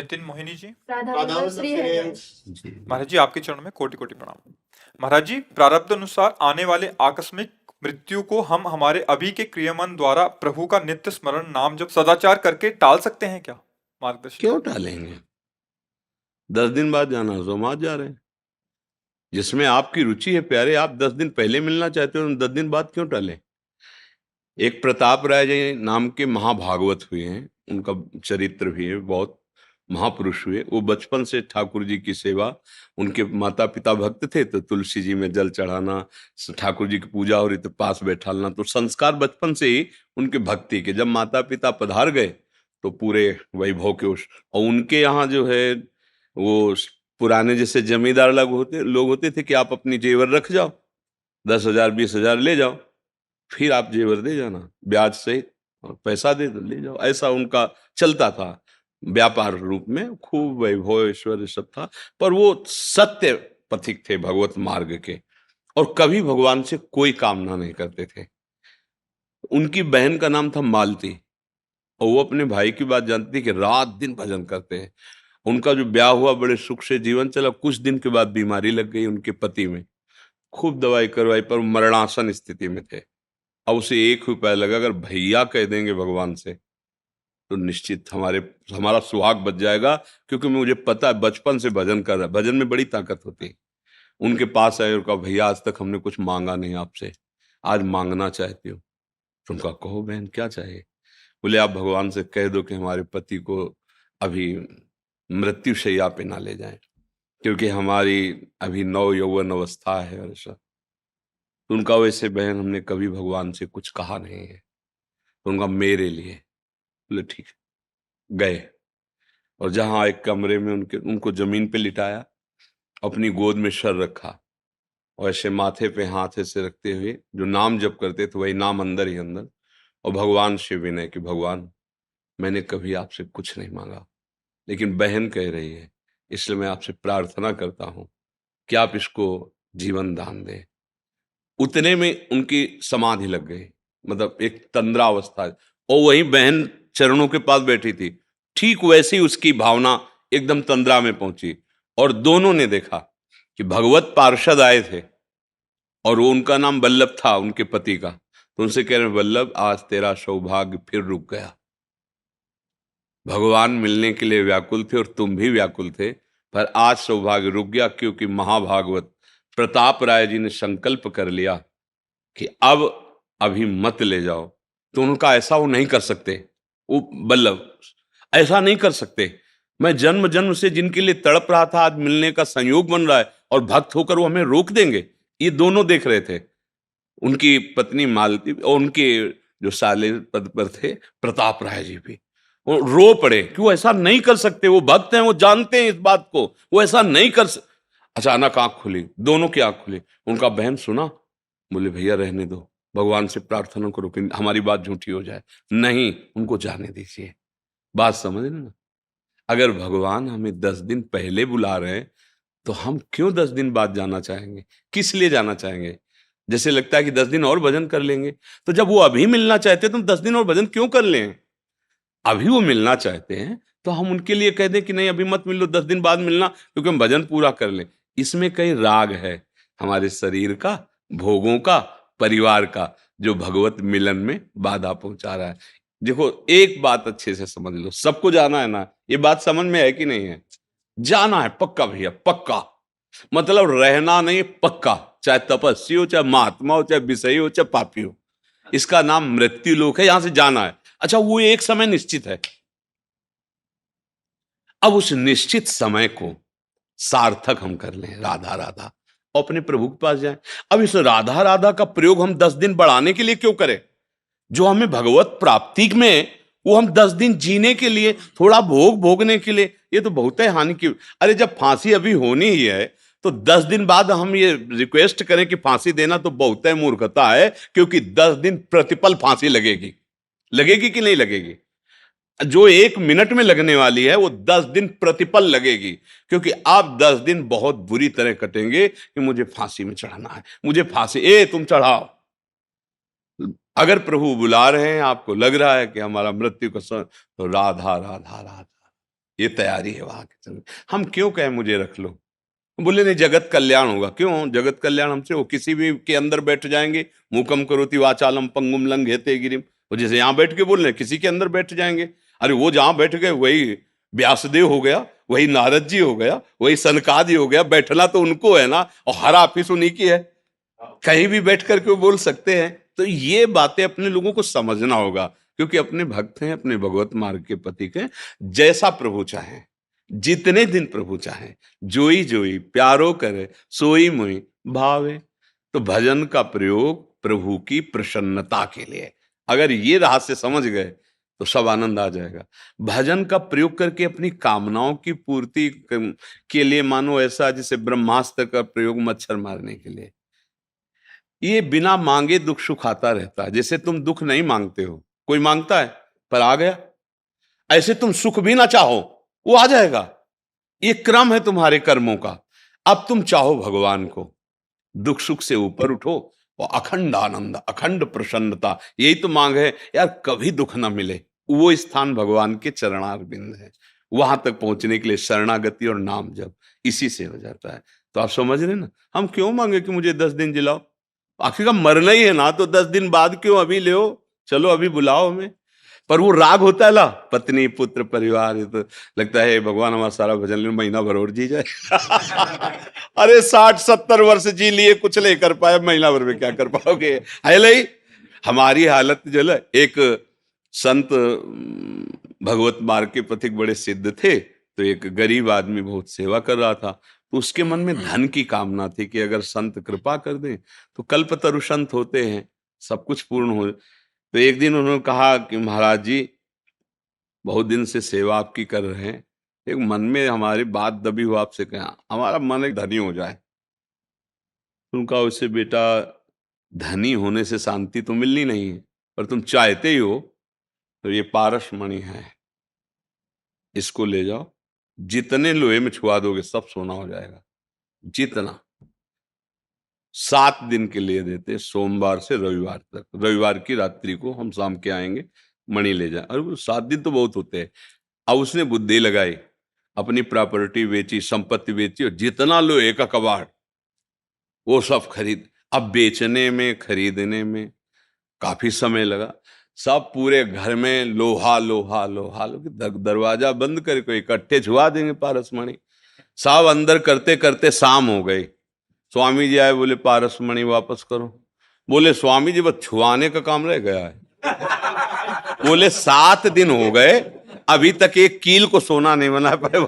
नितिन मोहिनी जी। राधा श्री है। जी महाराज जी आपके चरणों में कोटि कोटि प्रणाम। महाराज जी, प्रारब्ध अनुसार आने वाले आकस्मिक मृत्यु को हम हमारे अभी के क्रियामन द्वारा प्रभु का नित्य स्मरण नाम जब सदाचार करके टाल सकते हैं क्या? मार्गदर्शन। क्यों टालेंगे? 10 दिन बाद जाना है, तो हम आज जा रहे हैं। जिसमें आपकी रुचि है प्यारे, आप 10 दिन पहले मिलना चाहते हो, 10 दिन बाद क्यों टालें? एक प्रताप राय जी नाम के महाभागवत हुए हैं, उनका चरित्र भी है, बहुत महापुरुष हुए। वो बचपन से ठाकुर जी की सेवा, उनके माता पिता भक्त थे तो तुलसी जी में जल चढ़ाना, ठाकुर जी की पूजा हो रही तो पास बैठालना, तो संस्कार बचपन से ही उनके भक्ति के। जब माता पिता पधार गए तो पूरे वैभव के और उनके यहाँ जो है वो पुराने जैसे जमींदार लोग होते थे कि आप अपनी जेवर रख जाओ, 10,000 20,000 ले जाओ, फिर आप जेवर दे जाना ब्याज सहित, और पैसा दे दो ले जाओ। ऐसा उनका चलता था, व्यापार रूप में खूब वैभव ऐश्वर्य सब था। पर वो सत्य पथिक थे भगवत मार्ग के, और कभी भगवान से कोई कामना नहीं करते थे। उनकी बहन का नाम था मालती, और वो अपने भाई की बात जानती थी कि रात दिन भजन करते हैं। उनका जो ब्याह हुआ बड़े सुख से जीवन चला, कुछ दिन के बाद बीमारी लग गई उनके पति में, खूब दवाई करवाई पर मरणासन स्थिति में थे। अब उसे एक ही उपाय लगा, अगर भैया कह देंगे भगवान से तो निश्चित हमारा सुहाग बच जाएगा, क्योंकि मुझे पता है बचपन से भजन कर रहा है, भजन में बड़ी ताकत होती है। उनके पास आए और कहा, भैया आज तक हमने कुछ मांगा नहीं आपसे, आज मांगना चाहती हूँ। तो उनका, कहो बहन क्या चाहिए? बोले आप भगवान से कह दो कि हमारे पति को अभी मृत्यु शैया पे ना ले जाएं, क्योंकि हमारी अभी नव यौवन अवस्था है। और ऐसा तो उनका, वैसे बहन हमने कभी भगवान से कुछ कहा नहीं है। तो उनका, मेरे लिए। बोले ठीक है। गए और जहां एक कमरे में उनको जमीन पे लिटाया, अपनी गोद में सर रखा, और ऐसे माथे पे हाथ ऐसे रखते हुए जो नाम जप करते थे वही नाम अंदर ही अंदर, और भगवान से विनय कि भगवान मैंने कभी आपसे कुछ नहीं मांगा, लेकिन बहन कह रही है, इसलिए मैं आपसे प्रार्थना करता हूं कि आप इसको जीवन दान दें। उतने में उनकी समाधि लग गई, मतलब एक तंद्रा अवस्था। और वही बहन चरणों के पास बैठी थी, ठीक वैसी उसकी भावना एकदम तंद्रा में पहुंची। और दोनों ने देखा कि भगवत पार्षद आए थे, और वो उनका नाम वल्लभ था उनके पति का। तो उनसे कह रहे, वल्लभ आज तेरा सौभाग्य फिर रुक गया। भगवान मिलने के लिए व्याकुल थे और तुम भी व्याकुल थे, पर आज सौभाग्य रुक गया, क्योंकि महाभागवत प्रताप राय जी ने संकल्प कर लिया कि अब अभी मत ले जाओ। तो उनका ऐसा वो नहीं कर सकते, वो वल्लभ ऐसा नहीं कर सकते। मैं जन्म जन्म से जिनके लिए तड़प रहा था, आज मिलने का संयोग बन रहा है, और भक्त होकर वो हमें रोक देंगे? ये दोनों देख रहे थे, उनकी पत्नी मालती और उनके जो साले पद पर थे प्रताप राय जी भी। वो रो पड़े कि वो ऐसा नहीं कर सकते, वो भक्त हैं, वो जानते हैं इस बात को, वो ऐसा नहीं कर सकते। अचानक आंख खुली, दोनों की आंख खुली। उनका, बहन सुना? बोले भैया रहने दो, भगवान से प्रार्थना करो कि हमारी बात झूठी हो जाए। नहीं, उनको जाने दीजिए। बात समझ रहे ना? अगर भगवान हमें 10 दिन पहले बुला रहे हैं तो हम क्यों 10 दिन बाद जाना चाहेंगे? किस लिए जाना चाहेंगे? जैसे लगता है कि 10 दिन और भजन कर लेंगे। तो जब वो अभी मिलना चाहते हैं तो हम 10 दिन और भजन क्यों कर लें? अभी वो मिलना चाहते हैं तो हम उनके लिए कह दें कि नहीं अभी मत मिलो, 10 दिन बाद मिलना, क्योंकि हम भजन पूरा कर लें। इसमें कई राग है हमारे शरीर का, भोगों का, परिवार का, जो भगवत मिलन में बाधा पहुंचा रहा है। देखो एक बात अच्छे से समझ लो, सबको जाना है ना, ये बात समझ में है कि नहीं है? जाना है पक्का भैया, पक्का। मतलब रहना नहीं, पक्का। चाहे तपस्वी हो, चाहे महात्मा हो, चाहे विषयी हो, चाहे पापी हो, इसका नाम मृत्यु लोक है, यहां से जाना है। अच्छा, वो एक समय निश्चित है। अब उस निश्चित समय को सार्थक हम कर लें, राधा राधा, और अपने प्रभु के पास जाएं। अब इस राधा राधा का प्रयोग हम 10 दिन बढ़ाने के लिए क्यों करें? जो हमें भगवत प्राप्ति में, वो हम 10 दिन जीने के लिए, थोड़ा भोग भोगने के लिए, ये तो बहुत है हानि की। अरे जब फांसी अभी होनी ही है तो 10 दिन बाद हम ये रिक्वेस्ट करें कि फांसी देना, तो बहुत है मूर्खता है, क्योंकि 10 दिन प्रतिपल फांसी लगेगी। लगेगी कि नहीं लगेगी? जो 1 मिनट में लगने वाली है वो 10 दिन प्रतिपल लगेगी, क्योंकि आप 10 दिन बहुत बुरी तरह कटेंगे कि मुझे फांसी में चढ़ाना है, मुझे फांसी, तुम चढ़ाओ। अगर प्रभु बुला रहे हैं, आपको लग रहा है कि हमारा मृत्यु का समय, तो राधा राधा राधा, ये तैयारी है वहां के चलने। हम क्यों कहें मुझे रख लो, बोले नहीं जगत कल्याण होगा। क्यों जगत कल्याण हमसे? वो किसी भी के अंदर बैठ जाएंगे, मूकम करोति वाचालम पंगुम लंघयते गिरिम, वो जैसे यहाँ बैठ के बोल रहे हैं किसी के अंदर बैठ जाएंगे। अरे वो जहां बैठ गए वही व्यासदेव हो गया, वही नारद जी हो गया, वही सनकादि हो गया। बैठना तो उनको है ना, और हर ऑफिस उन्हीं की है, कहीं भी बैठ करके वो बोल सकते हैं। तो ये बातें अपने लोगों को समझना होगा, क्योंकि अपने भक्त हैं, अपने भगवत मार्ग के पथिक हैं। जैसा प्रभु चाहे, जितने दिन प्रभु चाहे, जोई जोई प्यारो करे, सोई मोई भावे। तो भजन का प्रयोग प्रभु की प्रसन्नता के लिए, अगर ये रहस्य समझ गए तो सब आनंद आ जाएगा। भजन का प्रयोग करके अपनी कामनाओं की पूर्ति के लिए, मानो ऐसा जैसे ब्रह्मास्त्र का प्रयोग मच्छर मारने के लिए, ये बिना मांगे दुख सुख आता रहता है। जैसे तुम दुख नहीं मांगते हो, कोई मांगता है पर आ गया, ऐसे तुम सुख भी ना चाहो वो आ जाएगा। ये क्रम है तुम्हारे कर्मों का। अब तुम चाहो भगवान को, दुख सुख से ऊपर उठो और अखंड आनंद, अखंड प्रसन्नता, यही तो मांग है यार, कभी दुख ना मिले। वो स्थान भगवान के चरणारविंद है। वहां तक पहुंचने के लिए शरणागति और नाम जप इसी से हो जाता है। तो आप समझ रहे ना, हम क्यों मांगे कि मुझे 10 दिन जिलाओ? आखिर का मरना ही है ना, तो 10 दिन बाद क्यों, अभी ले, चलो अभी बुलाओ हमें। पर वो राग होता है ला, पत्नी पुत्र परिवार, ये तो लगता है भगवान हमारा सारा भजन ले, महीना भर और जी जाए। अरे 60-70 वर्ष जी लिए, कुछ नहीं कर पाए, महीना भर में क्या कर पाओगे? है नहीं हमारी हालत जो है। एक संत भगवत मार्ग के पथिक बड़े सिद्ध थे, तो एक गरीब आदमी बहुत सेवा कर रहा था, तो उसके मन में धन की कामना थी कि अगर संत कृपा कर दें तो कल्पतरु संत होते हैं, सब कुछ पूर्ण हो। तो एक दिन उन्होंने कहा कि महाराज जी, बहुत दिन से सेवा आपकी कर रहे हैं, एक मन में हमारी बात दबी हो आपसे, कहा हमारा मन एक धनी हो जाए। उनका उससे बेटा, धनी होने से शांति तो मिलनी नहीं है, पर तुम चाहते ही हो तो ये पारस मणि है, इसको ले जाओ, जितने लोहे में छुआ दोगे सब सोना हो जाएगा। जितना 7 दिन के लिए देते, सोमवार से रविवार तक, रविवार की रात्रि को हम शाम के आएंगे, मणि ले जाए। अरे 7 दिन तो बहुत होते हैं। अब उसने बुद्धि लगाई, अपनी प्रॉपर्टी बेची, संपत्ति बेची, और जितना लोहे का कबाड़ वो सब खरीद। अब बेचने में खरीदने में काफी समय लगा। सब पूरे घर में लोहा लोहा लोहा लोहा, दरवाजा बंद करके इकट्ठे छुआ देंगे पारसमणि। सब अंदर करते करते शाम हो गई। स्वामी जी आए, बोले पारसमणि वापस करो। बोले स्वामी जी बस छुआने का काम रह गया है। बोले 7 दिन हो गए, अभी तक एक कील को सोना नहीं बना पाए।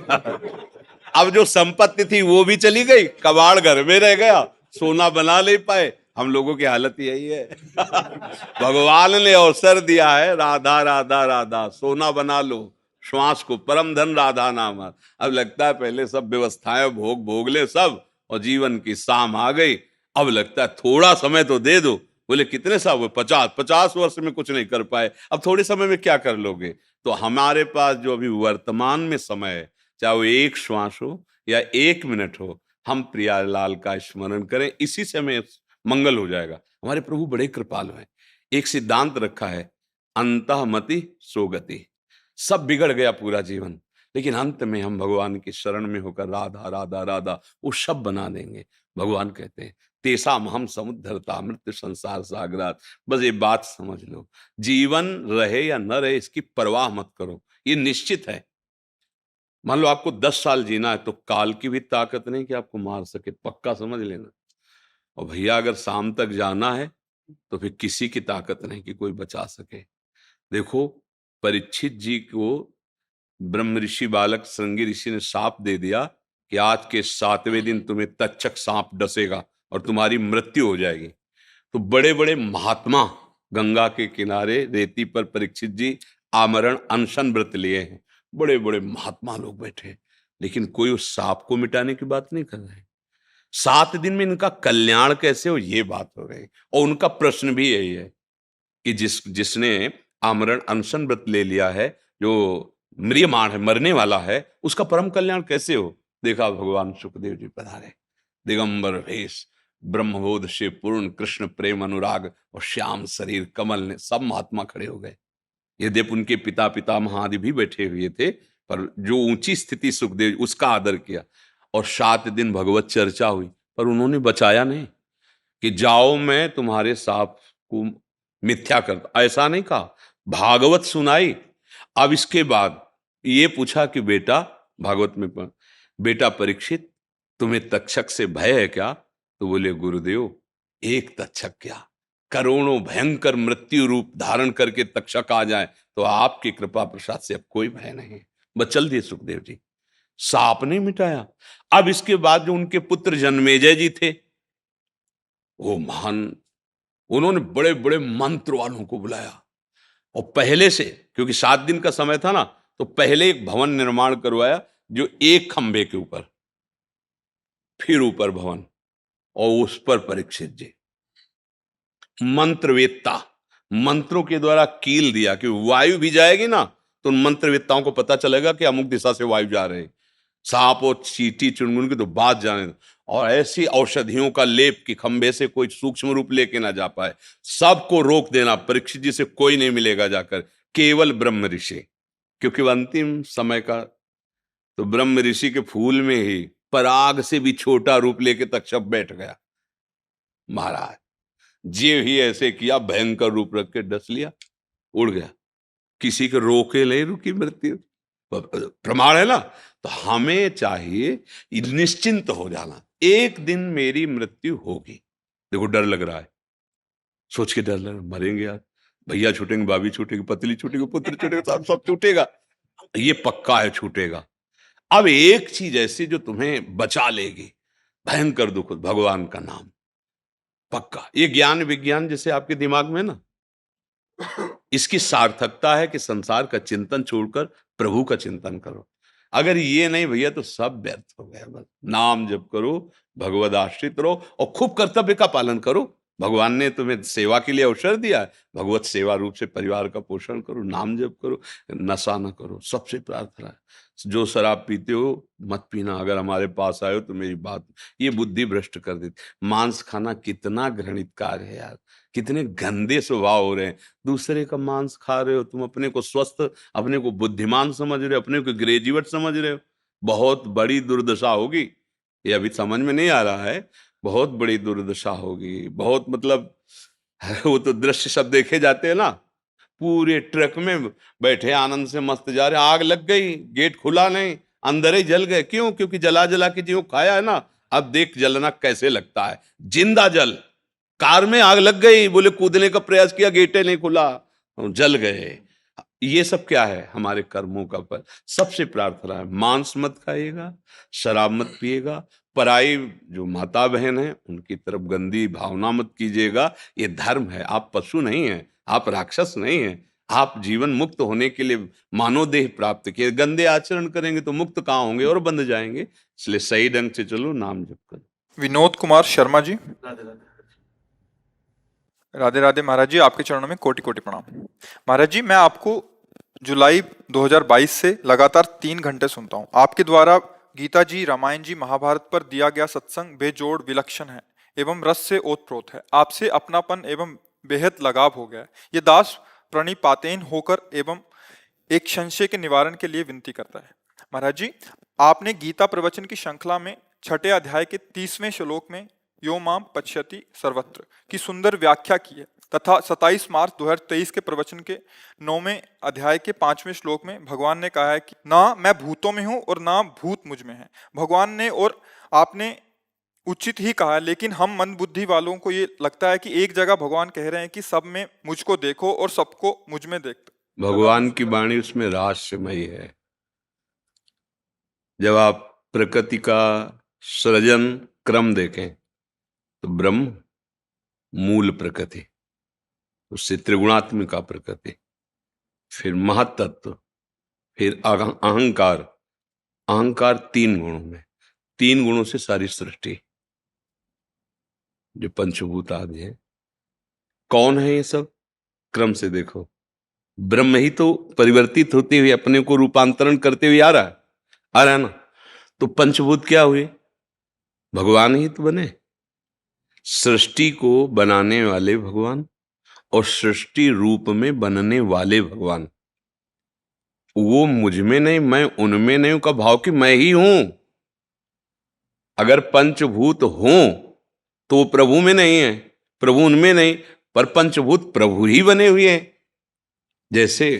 अब जो संपत्ति थी वो भी चली गई, कबाड़ घर में रह गया, सोना बना नहीं पाए। हम लोगों की हालत यही है। भगवान ने अवसर दिया है, राधा राधा राधा, सोना बना लो श्वास को, परम धन राधा नाम। अब लगता है पहले सब व्यवस्थाएं भोग भोग ले सब, और जीवन की शाम आ गई। अब लगता है थोड़ा समय तो दे दो। बोले कितने साल? 50 वर्ष में कुछ नहीं कर पाए, अब थोड़े समय में क्या कर लोगे? तो हमारे पास जो अभी वर्तमान में समय है, चाहे वो एक श्वास हो या 1 मिनट हो, हम प्रियालाल का स्मरण करें, इसी से हमें मंगल हो जाएगा। हमारे प्रभु बड़े कृपालु हैं। एक सिद्धांत रखा है, अंतःमति सोगति। सब बिगड़ गया पूरा जीवन, लेकिन अंत में हम भगवान की शरण में होकर राधा राधा राधा वो सब बना देंगे। भगवान कहते हैं तेसाम हम समुद्धरता मृत्यु संसार सागरात। बस ये बात समझ लो, जीवन रहे या न रहे इसकी परवाह मत करो, ये निश्चित है। मान लो आपको 10 साल जीना है, तो काल की भी ताकत नहीं कि आपको मार सके, पक्का समझ लेना। और भैया अगर शाम तक जाना है तो फिर किसी की ताकत नहीं कि कोई बचा सके। देखो परीक्षित जी को ब्रह्म ऋषि बालक श्रृंगी ऋषि ने शाप दे दिया कि आज के 7वें दिन तुम्हें तक्षक सांप डसेगा और तुम्हारी मृत्यु हो जाएगी। तो बड़े बड़े महात्मा गंगा के किनारे रेती पर परीक्षित जी आमरण अनशन व्रत लिए हैं। बड़े बड़े महात्मा लोग बैठे, लेकिन कोई उस सांप को मिटाने की बात नहीं कर रहे। 7 दिन में इनका कल्याण कैसे हो, ये बात हो रही। और उनका प्रश्न भी यही है कि जिसने आमरण अनशन व्रत ले लिया है, जो म्रियमाण है, मरने वाला है, उसका परम कल्याण कैसे हो? देखा भगवान सुखदेव जी पधारे, दिगंबर भेष, ब्रह्मबोध से पूर्ण, कृष्ण प्रेम अनुराग और श्याम शरीर कमल ने, सब महात्मा खड़े हो गए। यद्यपि उनके पिता पितामह आदि भी बैठे हुए थे, पर जो ऊंची स्थिति सुखदेव उसका आदर किया, और 7 दिन भगवत चर्चा हुई, पर उन्होंने बचाया नहीं कि जाओ मैं तुम्हारे साप को मिथ्या करता, ऐसा नहीं कहा, भागवत सुनाई। अब इसके बाद ये पूछा कि बेटा, भागवत में बेटा परीक्षित, तुम्हें तक्षक से भय है क्या? तो बोले गुरुदेव, एक तक्षक क्या, करोड़ों भयंकर मृत्यु रूप धारण करके तक्षक आ जाए तो आपकी कृपा प्रसाद से अब कोई भय नहीं। बस चल दिए सुखदेव जी, सांप नहीं मिटाया। अब इसके बाद जो उनके पुत्र जन्मेजय जी थे, वो महान, उन्होंने बड़े बड़े मंत्र वालों को बुलाया, और पहले से, क्योंकि 7 दिन का समय था ना, तो पहले एक भवन निर्माण करवाया जो एक खंभे के ऊपर, फिर ऊपर भवन, और उस पर परीक्षित जी मंत्रवेत्ता, मंत्रों के द्वारा कील दिया कि वायु भी जाएगी ना तो उन मंत्रवेत्ताओं को पता चलेगा कि अमुक दिशा से वायु जा रहे, सांप और चींटी चुनमुन की तो बात जाने दो। और ऐसी औषधियों का लेप कि खंबे से कोई सूक्ष्म रूप लेके ना जा पाए, सबको रोक देना, परीक्षित जी से कोई नहीं मिलेगा जाकर, केवल ब्रह्म ऋषि, क्योंकि अंतिम समय का, तो ब्रह्म ऋषि के फूल में ही पराग से भी छोटा रूप लेके तक्षक बैठ गया। महाराज जे ही ऐसे किया, भयंकर रूप रख के डस लिया, उड़ गया, किसी के रोके नहीं रुकी मृत्यु, प्रमाण है ना। तो हमें चाहिए निश्चिंत हो जाना, एक दिन मेरी मृत्यु होगी। देखो डर लग रहा है, सोच के डर लग रहा है, मरेंगे यार, भैया छूटेंगे, भाभी छूटेगी, पत्नी छूटेगी, पुत्र छूटेगा, सब छूटेगा, ये पक्का है छूटेगा। अब एक चीज ऐसी जो तुम्हें बचा लेगी, भयंकर दुख, भगवान का नाम, पक्का। ये ज्ञान विज्ञान जैसे आपके दिमाग में ना, इसकी सार्थकता है कि संसार का चिंतन छोड़कर प्रभु का चिंतन करो। अगर ये नहीं भैया तो सब व्यर्थ हो गया। बस नाम जप करो, भगवद आश्रित रहो, और खूब कर्तव्य का पालन करो। भगवान ने तुम्हें सेवा के लिए अवसर दिया है, भगवत सेवा रूप से परिवार का पोषण करो, नाम जप करो, नशा न करो। सबसे प्रार्थना है, जो शराब पीते हो मत पीना, अगर हमारे पास आए हो तो मेरी बात, ये बुद्धि भ्रष्ट कर देती। मांस खाना कितना घृणित कार्य है यार, कितने गंदे स्वभाव हो रहे हैं। दूसरे का मांस खा रहे हो, तुम अपने को स्वस्थ, अपने को बुद्धिमान समझ रहे हो, अपने को ग्रेजुएट समझ रहे हो, बहुत बड़ी दुर्दशा होगी। ये अभी समझ में नहीं आ रहा है, बहुत बड़ी दुर्दशा होगी, बहुत मतलब वो तो दृश्य सब देखे जाते हैं ना, पूरे ट्रक में बैठे आनंद से मस्त जा रहे, आग लग गई, गेट खुला नहीं, अंदर ही जल गए। क्यों? क्योंकि जला जला के जो खाया है ना, अब देख जलना कैसे लगता है, जिंदा जल। कार में आग लग गई, बोले कूदने का प्रयास किया, गेटे नहीं खुला, जल गए। ये सब क्या है? हमारे कर्मों का फल। सबसे प्रार्थना है, मांस मत खाइएगा, शराब मत पिएगा, पराई जो माता बहन है उनकी तरफ गंदी भावना मत कीजिएगा। ये धर्म है, आप पशु नहीं हैं, आप राक्षस नहीं हैं, आप जीवन मुक्त होने के लिए मानव देह प्राप्त किए। गंदे आचरण करेंगे तो मुक्त कहाँ होंगे, और बंध जाएंगे। इसलिए सही ढंग से चलो, नाम जप करो। विनोद कुमार शर्मा जी, राधे राधे महाराज जी, आपके चरणों में कोटि कोटि प्रणाम। महाराज जी, मैं आपको जुलाई 2022 से लगातार 3 घंटे सुनता हूँ। आपके द्वारा गीता जी, रामायण जी, महाभारत पर दिया गया सत्संग बेजोड़ विलक्षण है एवं रस से ओतप्रोत है। आपसे अपनापन एवं बेहद लगाव हो गया है। ये दास प्रणिपातेन होकर एवं एक संशय के निवारण के लिए विनती करता है। महाराज जी, आपने गीता प्रवचन की श्रृंखला में 6ठे अध्याय के 30वें श्लोक में यो माम पश्यति सर्वत्र की सुंदर व्याख्या की है, तथा 27 मार्च 2023 के प्रवचन के 9वें अध्याय के 5वें श्लोक में भगवान ने कहा है कि ना मैं भूतों में हूं और ना भूत मुझ में है। भगवान ने और आपने उचित ही कहा है, लेकिन हम मंद बुद्धि वालों को ये लगता है कि एक जगह भगवान कह रहे हैं कि सब में मुझको देखो और सबको मुझ में देखो। भगवान की वाणी उसमें रहस्यमयी है। जब आप प्रकृति का सृजन क्रम देखें तो ब्रह्म मूल प्रकृति, उससे त्रिगुणात्मिका प्रकृति, फिर महत्तत्व, फिर अहंकार। अहंकार 3 गुणों में, 3 गुणों से सारी सृष्टि, जो पंचभूत आदि है। कौन है ये सब? क्रम से देखो, ब्रह्म ही तो परिवर्तित होते हुए अपने को रूपांतरण करते हुए आ रहा है ना। तो पंचभूत क्या हुए? भगवान ही तो बने। सृष्टि को बनाने वाले भगवान और सृष्टि रूप में बनने वाले भगवान। वो मुझ में नहीं, मैं उनमें नहीं हूं का भाव कि मैं ही हूं। अगर पंचभूत हों तो वो प्रभु में नहीं है, प्रभु उनमें नहीं, पर पंचभूत प्रभु ही बने हुए हैं। जैसे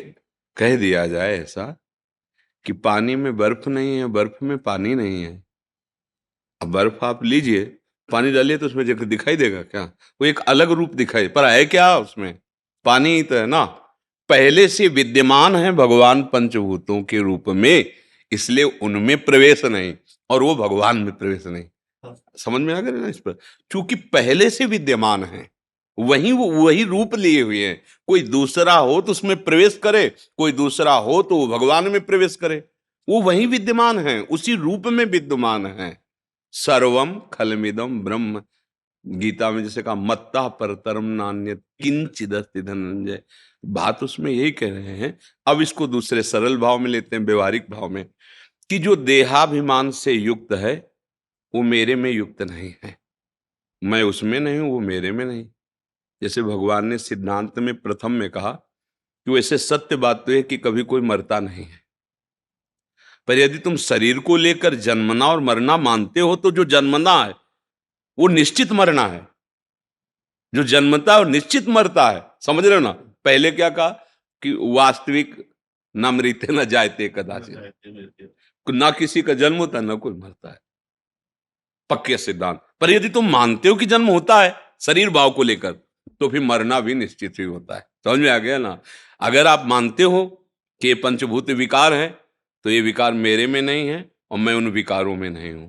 कह दिया जाए ऐसा कि पानी में बर्फ नहीं है, बर्फ में पानी नहीं है। अब बर्फ आप लीजिए, पानी डालिए तो उसमें जगह दिखाई देगा क्या? वो एक अलग रूप दिखाई, पर है क्या उसमें? पानी ही तो है ना। पहले से विद्यमान है भगवान पंचभूतों के रूप में, इसलिए उनमें प्रवेश नहीं और वो भगवान में प्रवेश नहीं। समझ में आ गया ना इस पर? क्योंकि पहले से विद्यमान है, वही रूप लिए हुए हैं। कोई दूसरा हो तो उसमें प्रवेश करे, कोई दूसरा हो तो वो भगवान में प्रवेश करे। वो वही विद्यमान है, उसी रूप में विद्यमान है। सर्वम खलमिदम ब्रह्म, गीता में जैसे कहा मत्ता परतरम नान्यत् किंचिदस्ति धनंजय। बात उसमें यही कह रहे हैं। अब इसको दूसरे सरल भाव में लेते हैं, व्यवहारिक भाव में, कि जो देहाभिमान से युक्त है वो मेरे में युक्त नहीं है। मैं उसमें नहीं हूं, वो मेरे में नहीं। जैसे भगवान ने सिद्धांत में प्रथम में कहा कि वैसे सत्य बात तो है कि कभी कोई मरता नहीं है, पर यदि तुम शरीर को लेकर जन्मना और मरना मानते हो तो जो जन्मना है वो निश्चित मरना है, जो जन्मता है और निश्चित मरता है। समझ रहे हो ना? पहले क्या कहा कि वास्तविक न मृते न जायते कदाचित, ना किसी का जन्म होता है ना कोई मरता है, पक्के सिद्धांत। पर यदि तुम मानते हो कि जन्म होता है शरीर भाव को लेकर, तो फिर मरना भी निश्चित ही होता है। समझ में आ गया ना? अगर आप मानते हो कि ये पंचभूत विकार है, तो ये विकार मेरे में नहीं है और मैं उन विकारों में नहीं हूं।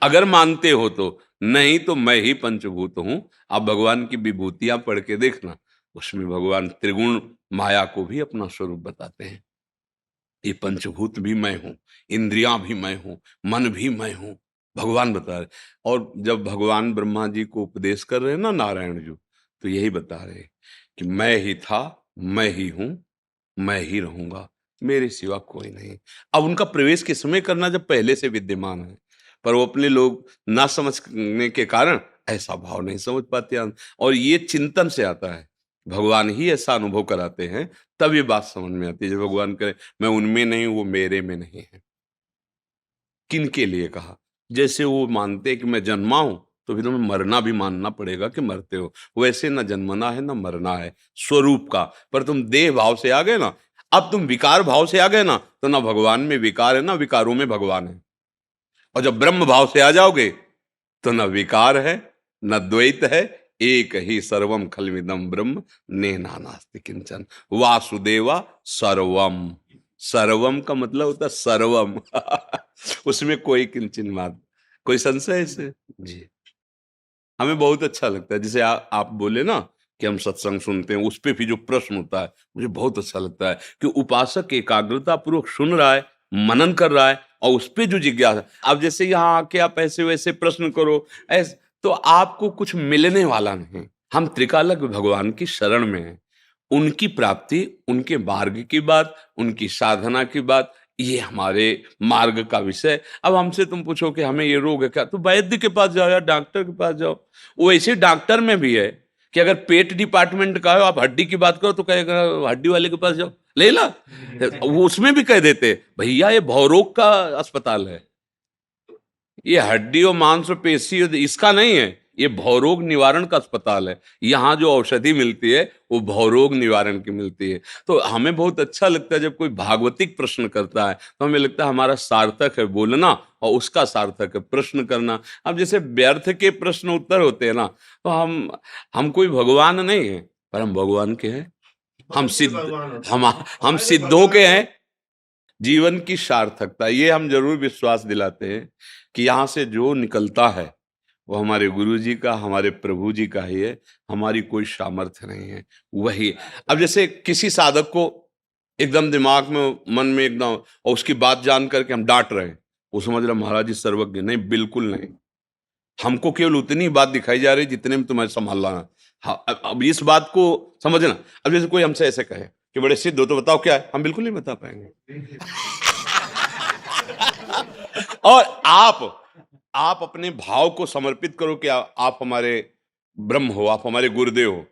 अगर मानते हो तो, नहीं तो मैं ही पंचभूत हूं। आप भगवान की विभूतियां पढ़ के देखना, उसमें भगवान त्रिगुण माया को भी अपना स्वरूप बताते हैं। ये पंचभूत भी मैं हूं, इंद्रियां भी मैं हूं, मन भी मैं हूं, भगवान बता रहे। और जब भगवान ब्रह्मा जी को उपदेश कर रहे हैं ना नारायण जी, तो यही बता रहे हैं कि मैं ही था, मैं ही हूं, मैं ही रहूंगा, मेरे सिवा कोई नहीं। अब उनका प्रवेश किस समय करना, जब पहले से विद्यमान है। पर वो अपने लोग ना समझने के कारण ऐसा भाव नहीं समझ पाते हैं। और ये चिंतन से आता है, भगवान ही ऐसा अनुभव कराते हैं, तब ये बात समझ में आती है। जब भगवान कहे मैं उनमें नहीं हूं, वो मेरे में नहीं है। किन के लिए कहा? जैसे वो मानते हैं कि मैं जन्मा हूं, तो फिर तुम्हें मरना भी मानना पड़ेगा कि मरते हो। वैसे ना जन्मना है ना मरना है स्वरूप का। पर तुम देह भाव से आ गए ना, अब तुम विकार भाव से आ गए ना, तो ना भगवान में विकार है ना विकारों में भगवान है। और जब ब्रह्म भाव से आ जाओगे तो न विकार है न द्वैत है, एक ही सर्वम खलविदम ब्रह्म नेहा नास्ति किंचन वासुदेवा सर्वम। सर्वम का मतलब होता है सर्वम। उसमें कोई किंचन मात, कोई संशय है इससे? जी, हमें बहुत अच्छा लगता है। जैसे आप बोले ना कि हम सत्संग सुनते हैं, उस पे भी जो प्रश्न होता है मुझे बहुत अच्छा लगता है कि उपासक एकाग्रता पूर्वक सुन रहा है, मनन कर रहा है, और उस पे जो जिज्ञासा। अब जैसे यहाँ आके आप ऐसे वैसे प्रश्न करो ऐसे, तो आपको कुछ मिलने वाला नहीं। हम त्रिकालक भगवान की शरण में हैं, उनकी प्राप्ति, उनके मार्ग की बात, उनकी साधना की बात, ये हमारे मार्ग का विषय। अब हमसे तुम पूछो कि हमें ये रोग है क्या, तो वैद्य के पास जाओ या डॉक्टर के पास जाओ। वो ऐसे डॉक्टर में भी है कि अगर पेट डिपार्टमेंट का हो, आप हड्डी की बात करो तो कहेगा हड्डी वाले के पास जाओ, ले ला। वो उसमें भी कह देते भैया ये भवरोग का अस्पताल है, ये हड्डी और मांस और पेशी इसका नहीं है, ये भवरोग निवारण का अस्पताल है। यहाँ जो औषधि मिलती है वो भवरोग निवारण की मिलती है। तो हमें बहुत अच्छा लगता है जब कोई भागवतिक प्रश्न करता है, तो हमें लगता है हमारा सार्थक है बोलना और उसका सार्थक है प्रश्न करना। अब जैसे व्यर्थ के प्रश्न उत्तर होते हैं ना, तो हम कोई भगवान नहीं है, पर हम भगवान के हैं। हम सिद्ध, हम सिद्धों के हैं। जीवन की सार्थकता ये हम जरूर विश्वास दिलाते हैं कि यहाँ से जो निकलता है वो हमारे गुरु जी का, हमारे प्रभु जी का ही है। हमारी कोई सामर्थ्य नहीं है, वही। अब जैसे किसी साधक को एकदम दिमाग में, मन में एकदम, और उसकी बात जान करके हम डांट रहे हैं, वो समझ रहा महाराज जी सर्वज्ञ। नहीं, बिल्कुल नहीं। हमको केवल उतनी बात दिखाई जा रही जितने में तुम्हें संभालना है। हाँ, अब इस बात को समझना। अब जैसे कोई हमसे ऐसे कहे कि बड़े सिद्ध हो तो बताओ क्या है, हम बिल्कुल नहीं बता पाएंगे। और आप अपने भाव को समर्पित करो कि आप हमारे ब्रह्म हो, आप हमारे गुरुदेव हो,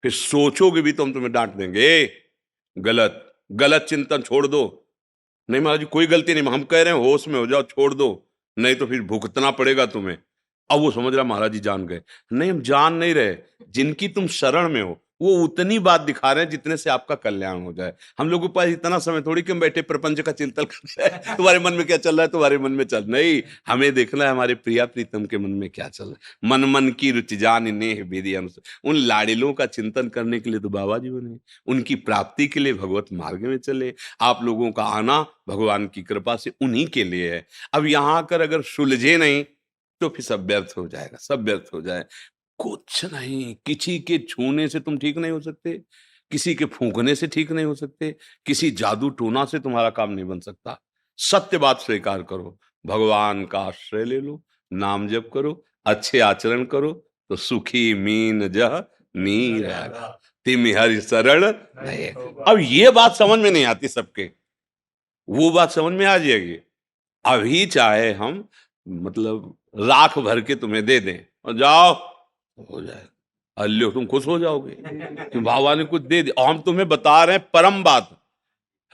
फिर सोचोगे भी तो हम तुम्हें डांट देंगे, गलत। गलत चिंतन छोड़ दो। नहीं महाराज जी कोई गलती नहीं, हम कह रहे हैं होश में हो जाओ, छोड़ दो, नहीं तो फिर भुगतना पड़ेगा तुम्हें। अब वो समझ रहा महाराज जी जान गए। नहीं हम जान नहीं रहे, जिनकी तुम शरण में हो वो उतनी बात दिखा रहे हैं जितने से आपका कल्याण हो जाए। हम लोगों के पास इतना समय थोड़ी कि हम बैठे प्रपंच का चिंतन कर रहे हैं, तुम्हारे मन में क्या चल रहा है, तुम्हारे मन में चल नहीं, हमें देखना है हमारे प्रिया प्रीतम के मन में क्या चल रहा है। मन मन की रुचि जान नेह विधि अनुसार। उन लाड़िलों का चिंतन करने के लिए तो बाबा जी बने, उनकी प्राप्ति के लिए भगवत मार्ग में चले। आप लोगों का आना भगवान की कृपा से उन्हीं के लिए है। अब यहाँ आकर अगर सुलझे नहीं तो फिर सब व्यर्थ हो जाएगा, सब व्यर्थ हो जाए। कुछ नहीं, किसी के छूने से तुम ठीक नहीं हो सकते, किसी के फूंकने से ठीक नहीं हो सकते, किसी जादू टोना से तुम्हारा काम नहीं बन सकता। सत्य बात स्वीकार करो, भगवान का आश्रय ले लो, नाम जप करो, अच्छे आचरण करो, तो सुखी मीन जह नीर तिम हरि शरण नहीं। अब ये बात समझ में नहीं आती सबके, वो बात समझ में आ जाएगी। अभी चाहे हम मतलब लाख भर के तुम्हें दे दें और जाओ हो जाएगा, अल्लो तुम खुश हो जाओगे कि बाबा ने कुछ दे दिया। और हम तुम्हें बता रहे हैं परम बात,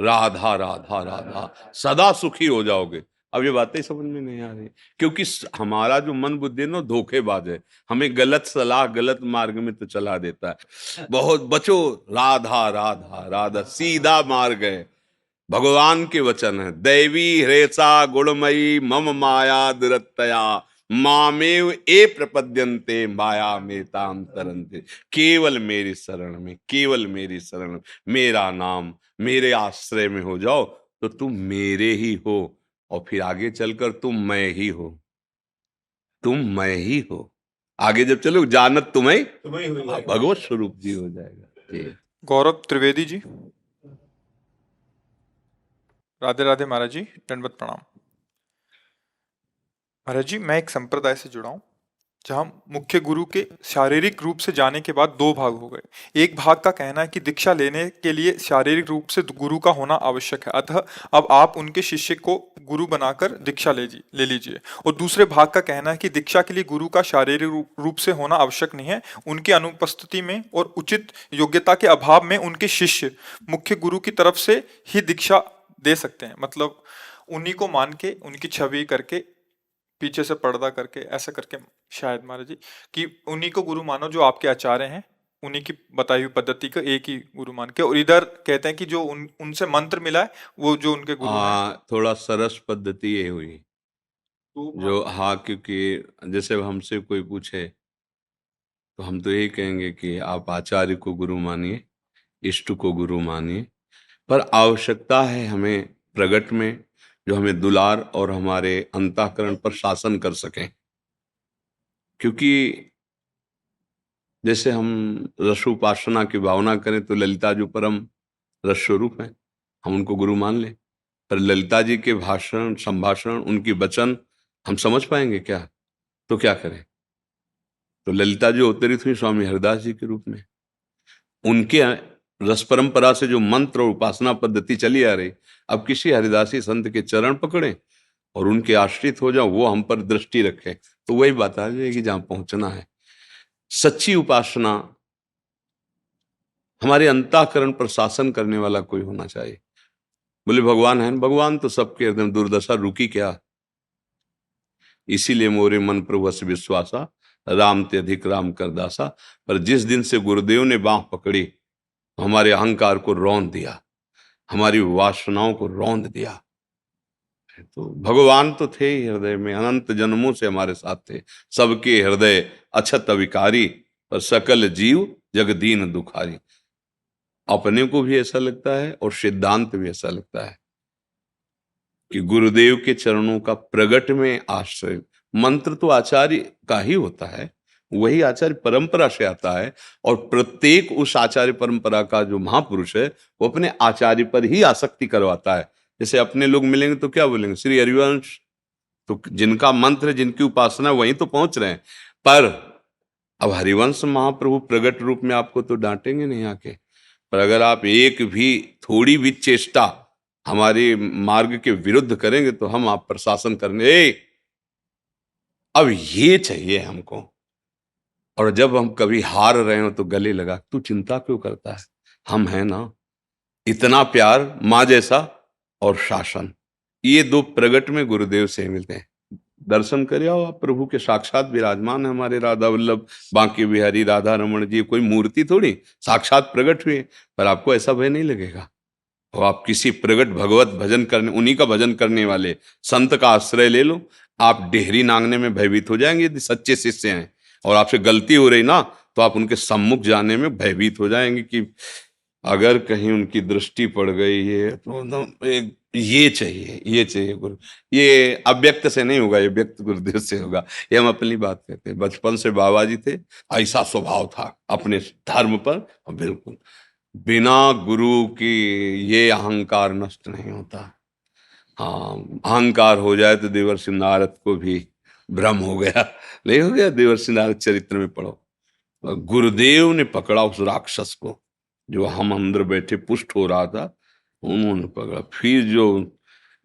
राधा राधा राधा, सदा सुखी हो जाओगे। अब ये बातें समझ में नहीं आ रही, क्योंकि हमारा जो मन बुद्धि है ना धोखेबाज है, हमें गलत सलाह गलत मार्ग में तो चला देता है। बहुत बचो, राधा राधा राधा सीधा मार्ग है, भगवान के वचन है। दैवी हृषा गुणमयी मम माया दुरतया मामेव ए प्रपद्यन्ते माया में ताम तरन्ते। केवल मेरी शरण में, केवल मेरी शरण में, मेरा नाम मेरे आश्रय में हो जाओ तो तुम मेरे ही हो, और फिर आगे चलकर तुम मैं ही हो, तुम मैं ही हो। आगे जब चलो जानत तुम्हें भगवत स्वरूप जी हो जाएगा जी। गौरव त्रिवेदी जी। राधे राधे महाराज जी, दंडवत प्रणाम। महाराज जी मैं एक संप्रदाय से जुड़ा हूँ जहाँ मुख्य गुरु के शारीरिक रूप से जाने के बाद दो भाग हो गए। एक भाग का कहना है कि दीक्षा लेने के लिए शारीरिक रूप से गुरु का होना आवश्यक है, अतः अब आप उनके शिष्य को गुरु बनाकर दीक्षा ले लीजिए। और दूसरे भाग का कहना है कि दीक्षा के लिए गुरु का शारीरिक रूप से होना आवश्यक नहीं है, उनकी अनुपस्थिति में और उचित योग्यता के अभाव में उनके शिष्य मुख्य गुरु की तरफ से ही दीक्षा दे सकते हैं। मतलब उन्हीं को मान के, उनकी छवि करके, पीछे से पर्दा करके, ऐसा करके शायद महाराज जी कि उन्हीं को गुरु मानो जो आपके आचार्य हैं, उन्हीं की बताई हुई पद्धति को एक ही गुरु मान के। और इधर कहते हैं कि जो उनसे मंत्र मिला है वो जो उनके गुरु हैं। थोड़ा सरस पद्धति ये हुई जो, हाँ, क्योंकि जैसे हमसे कोई पूछे तो हम तो यही कहेंगे कि आप आचार्य को गुरु मानिए, इष्ट को गुरु मानिए, पर आवश्यकता है हमें प्रगट में जो हमें दुलार और हमारे अंतःकरण पर शासन कर सकें। क्योंकि जैसे हम रसोपासना की भावना करें तो ललिता जो परम रस स्वरूप है, हम उनको गुरु मान लें, पर ललिता जी के भाषण संभाषण उनकी वचन हम समझ पाएंगे क्या? तो क्या करें? तो ललिता जी अवतरित हुई स्वामी हरिदास जी के रूप में, उनके रस परंपरा से जो मंत्र और उपासना पद्धति चली आ रही, अब किसी हरिदासी संत के चरण पकड़ें और उनके आश्रित हो जाओ, वो हम पर दृष्टि रखें, तो वही बात आ जाएगी जहां पहुंचना है। सच्ची उपासना हमारे अंतःकरण पर शासन करने वाला कोई होना चाहिए। बोले भगवान है, भगवान तो सबके हृदय, दुर्दशा रुकी क्या? इसीलिए मोरे मन प्रभु अस विश्वासा, राम ते अधिक राम कर दासा। पर जिस दिन से गुरुदेव ने बांह पकड़ी हमारे अहंकार को रौंद दिया, हमारी वासनाओं को रौंद दिया। तो भगवान तो थे ही हृदय में, अनंत जन्मों से हमारे साथ थे, सबके हृदय अछत अविकारी, पर सकल जीव जगदीन दुखारी। अपने को भी ऐसा लगता है और सिद्धांत भी ऐसा लगता है कि गुरुदेव के चरणों का प्रगट में आश्रय। मंत्र तो आचार्य का ही होता है, वही आचार्य परंपरा से आता है, और प्रत्येक उस आचार्य परंपरा का जो महापुरुष है वो अपने आचार्य पर ही आसक्ति करवाता है। जैसे अपने लोग मिलेंगे तो क्या बोलेंगे? श्री हरिवंश, तो जिनका मंत्र जिनकी उपासना वहीं तो पहुंच रहे हैं। पर अब हरिवंश महाप्रभु प्रगट रूप में आपको तो डांटेंगे नहीं आके, पर अगर आप एक भी थोड़ी भी चेष्टा हमारे मार्ग के विरुद्ध करेंगे तो हम आप पर शासन करने। अब ये चाहिए हमको। और जब हम कभी हार रहे हो तो गले लगा, तू चिंता क्यों करता है, हम हैं ना, इतना प्यार माँ जैसा और शासन, ये दो प्रगट में गुरुदेव से मिलते हैं। दर्शन करे आओ आप, प्रभु के साक्षात विराजमान है हमारे राधा वल्लभ, बांके बिहारी राधा रमण जी, कोई मूर्ति थोड़ी, साक्षात प्रगट हुए। पर आपको ऐसा भय नहीं लगेगा। और आप किसी प्रगट भगवत भजन करने, उन्हीं का भजन करने वाले संत का आश्रय ले लो, आप डेहरी नांगने में भयभीत हो जाएंगे यदि सच्चे शिष्य हैं। और आपसे गलती हो रही ना, तो आप उनके सम्मुख जाने में भयभीत हो जाएंगे कि अगर कहीं उनकी दृष्टि पड़ गई है तो एकदम ये चाहिए, ये चाहिए गुरु। ये अव्यक्त से नहीं होगा, ये व्यक्त गुरुदेव से होगा। ये हम अपनी बात कहते हैं, बचपन से बाबा जी थे, ऐसा स्वभाव था अपने धर्म पर। और बिल्कुल बिना गुरु की ये अहंकार नष्ट नहीं होता। हाँ, अहंकार हो जाए तो देवर्षि नारद को भी भ्रम हो गया, नहीं हो गया? देवर्षि नारद चरित्र में पढ़ो, गुरुदेव ने पकड़ा उस राक्षस को जो हम अंदर बैठे पुष्ट हो रहा था, उन्होंने पकड़ा। फिर जो